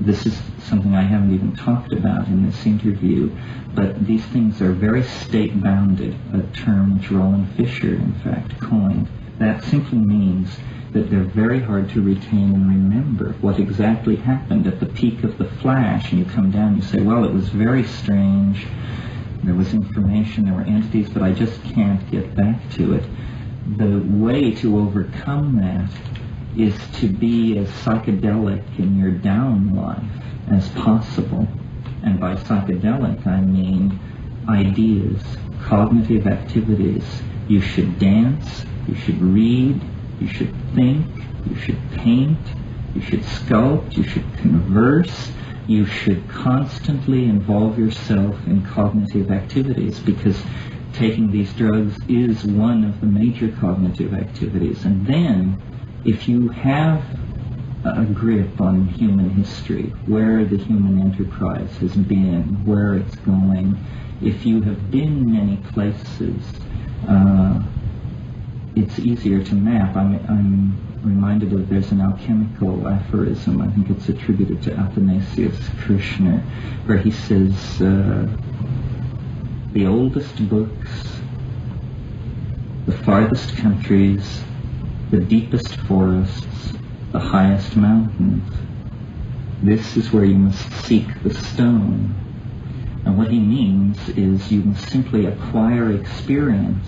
This is something I haven't even talked about in this interview, but these things are very state-bounded, a term which Roland Fisher, in fact, coined. That simply means that they're very hard to retain and remember what exactly happened at the peak of the flash, and you come down and you say, well, it was very strange, there was information, there were entities, but I just can't get back to it. The way to overcome that is to be as psychedelic in your down life as possible. And by psychedelic, I mean ideas, cognitive activities. You should dance, you should read, you should think, you should paint, you should sculpt, you should converse, you should constantly involve yourself in cognitive activities, because taking these drugs is one of the major cognitive activities. And then, if you have a grip on human history, where the human enterprise has been, where it's going, if you have been many places, it's easier to map. I'm reminded of, there's an alchemical aphorism, I think it's attributed to Athanasius Kirchner, where he says, the oldest books, the farthest countries, the deepest forests, the highest mountains. This is where you must seek the stone. And what he means is you must simply acquire experience,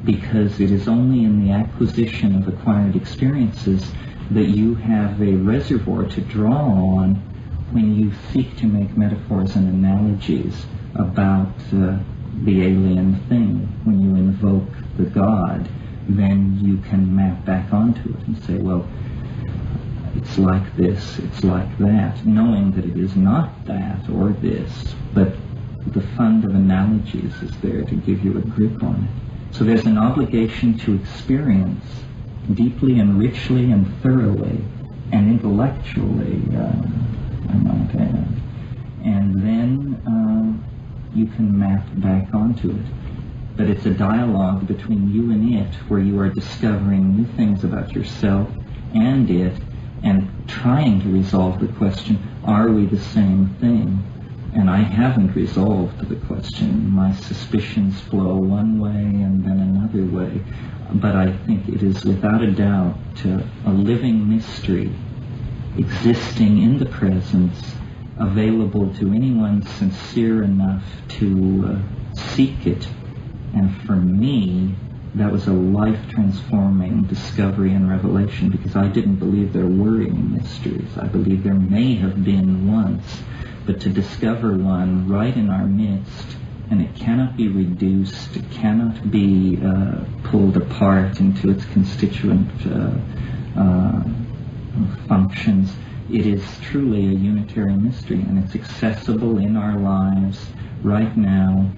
because it is only in the acquisition of acquired experiences that you have a reservoir to draw on when you seek to make metaphors and analogies about the alien thing. When you invoke the God, then you can map back onto it and say, well, it's like this, it's like that, knowing that it is not that or this, but the fund of analogies is there to give you a grip on it. So there's an obligation to experience deeply and richly and thoroughly and intellectually, I might add. And then you can map back onto it. But it's a dialogue between you and it, where you are discovering new things about yourself and it, and trying to resolve the question, are we the same thing? And I haven't resolved the question. My suspicions flow one way and then another way. But I think it is without a doubt a living mystery existing in the presence, available to anyone sincere enough to seek it. And for me, that was a life-transforming discovery and revelation, because I didn't believe there were any mysteries. I believe there may have been once, but to discover one right in our midst, and it cannot be reduced, it cannot be pulled apart into its constituent functions. It is truly a unitary mystery, and it's accessible in our lives right now,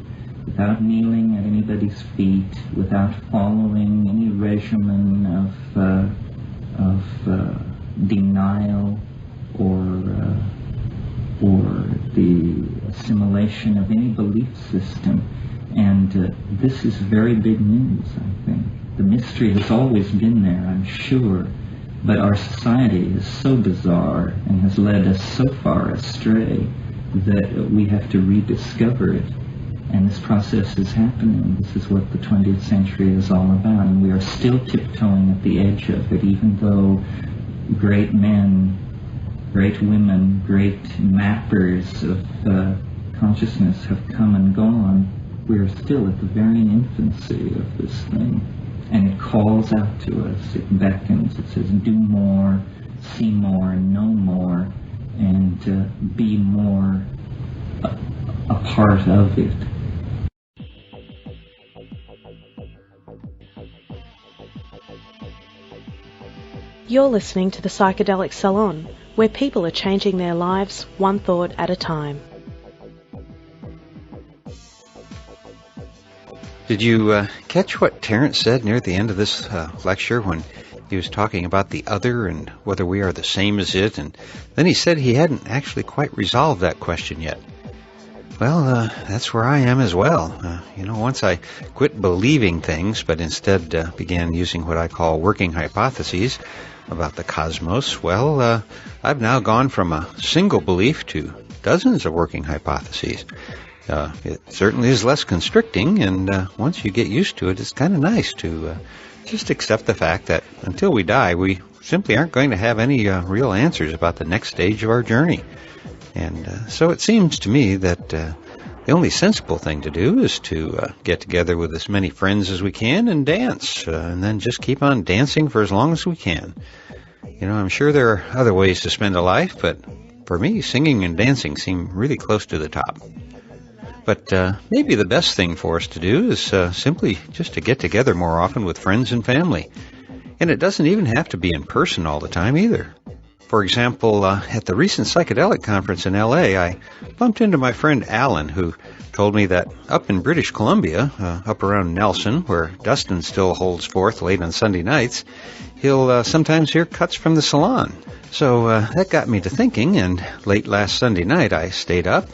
without kneeling at anybody's feet, without following any regimen of denial or the assimilation of any belief system. And this is very big news, I think. The mystery has always been there, I'm sure, but our society is so bizarre and has led us so far astray that we have to rediscover it. And this process is happening. This is what the 20th century is all about. And we are still tiptoeing at the edge of it, even though great men, great women, great mappers of consciousness have come and gone. We are still at the very infancy of this thing. And it calls out to us. It beckons. It says, do more, see more, know more, and be more a part of it. You're listening to the Psychedelic Salon, where people are changing their lives one thought at a time. Did you catch what Terence said near the end of this lecture when he was talking about the other and whether we are the same as it? And then he said he hadn't actually quite resolved that question yet. Well, that's where I am as well. Once I quit believing things, but instead began using what I call working hypotheses about the cosmos, well, I've now gone from a single belief to dozens of working hypotheses. It certainly is less constricting, and once you get used to it, it's kind of nice to just accept the fact that until we die, we simply aren't going to have any real answers about the next stage of our journey. And so it seems to me that the only sensible thing to do is to get together with as many friends as we can and dance, and then just keep on dancing for as long as we can. I'm sure there are other ways to spend a life, but for me, singing and dancing seem really close to the top. But maybe the best thing for us to do is simply just to get together more often with friends and family. And it doesn't even have to be in person all the time either. For example, at the recent psychedelic conference in L.A., I bumped into my friend Alan, who told me that up in British Columbia, up around Nelson, where Dustin still holds forth late on Sunday nights, he'll sometimes hear cuts from the salon. So that got me to thinking, and late last Sunday night I stayed up.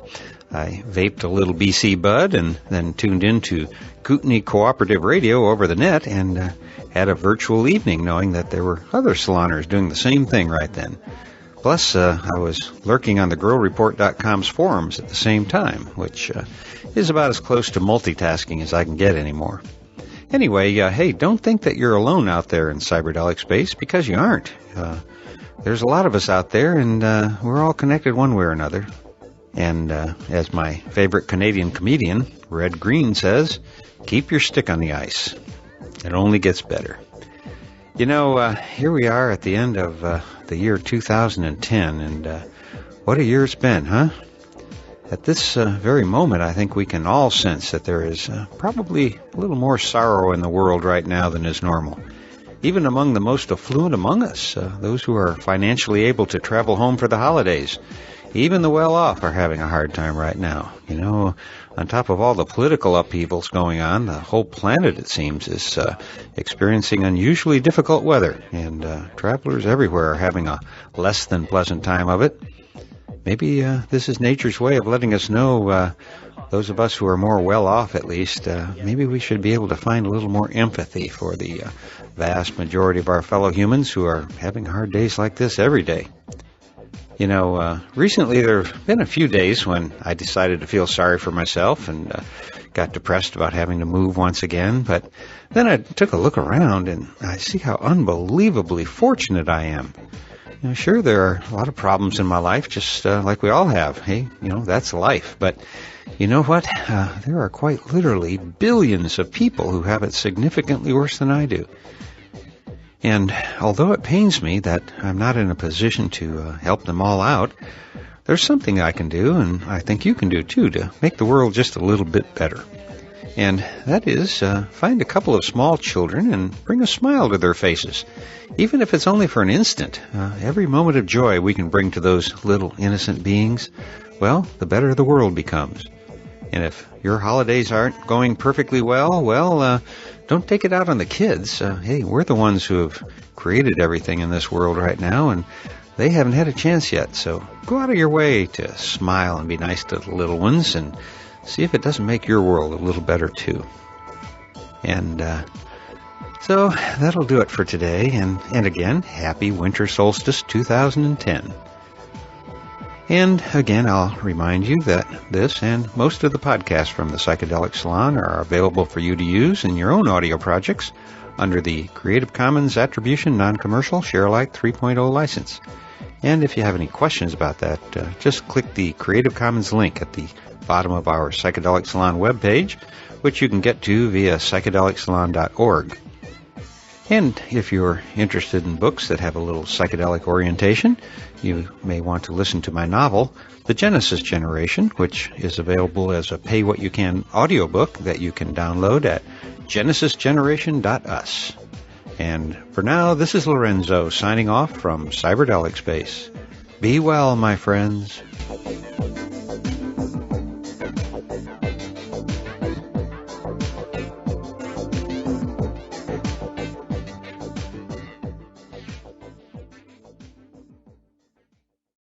I vaped a little BC bud and then tuned into Kootenai Cooperative Radio over the net and had a virtual evening knowing that there were other saloners doing the same thing right then. Plus, I was lurking on the GrowReport.com's forums at the same time, which is about as close to multitasking as I can get anymore. Anyway, hey, don't think that you're alone out there in cyberdelic space, because you aren't. There's a lot of us out there, and we're all connected one way or another. And as my favorite Canadian comedian, Red Green, says, keep your stick on the ice. It only gets better. Here we are at the end of the year 2010, and what a year it's been, huh? At this very moment, I think we can all sense that there is probably a little more sorrow in the world right now than is normal. Even among the most affluent among us, those who are financially able to travel home for the holidays. Even the well-off are having a hard time right now. On top of all the political upheavals going on, the whole planet, it seems, is experiencing unusually difficult weather, and travelers everywhere are having a less than pleasant time of it. Maybe this is nature's way of letting us know those of us who are more well off, at least, maybe we should be able to find a little more empathy for the vast majority of our fellow humans who are having hard days like this every day. You know, recently there have been a few days when I decided to feel sorry for myself and got depressed about having to move once again, but then I took a look around and I see how unbelievably fortunate I am. You know, sure, there are a lot of problems in my life, just like we all have. Hey, you know, that's life. But you know what? There are quite literally billions of people who have it significantly worse than I do. And although it pains me that I'm not in a position to help them all out, there's something I can do, and I think you can do too, to make the world just a little bit better. And that is find a couple of small children and bring a smile to their faces. Even if it's only for an instant, every moment of joy we can bring to those little innocent beings, well, the better the world becomes. And if your holidays aren't going perfectly well, don't take it out on the kids. Hey, we're the ones who have created everything in this world right now, and they haven't had a chance yet. So go out of your way to smile and be nice to the little ones and see if it doesn't make your world a little better too. And so that'll do it for today. And again, happy Winter Solstice 2010. And again, I'll remind you that this and most of the podcasts from the Psychedelic Salon are available for you to use in your own audio projects under the Creative Commons Attribution Non-Commercial Share-alike 3.0 license. And if you have any questions about that, just click the Creative Commons link at the bottom of our Psychedelic Salon webpage, which you can get to via psychedelicsalon.org. And if you're interested in books that have a little psychedelic orientation, you may want to listen to my novel, The Genesis Generation, which is available as a pay-what-you-can audiobook that you can download at genesisgeneration.us. And for now, this is Lorenzo signing off from Cyberdelic Space. Be well, my friends.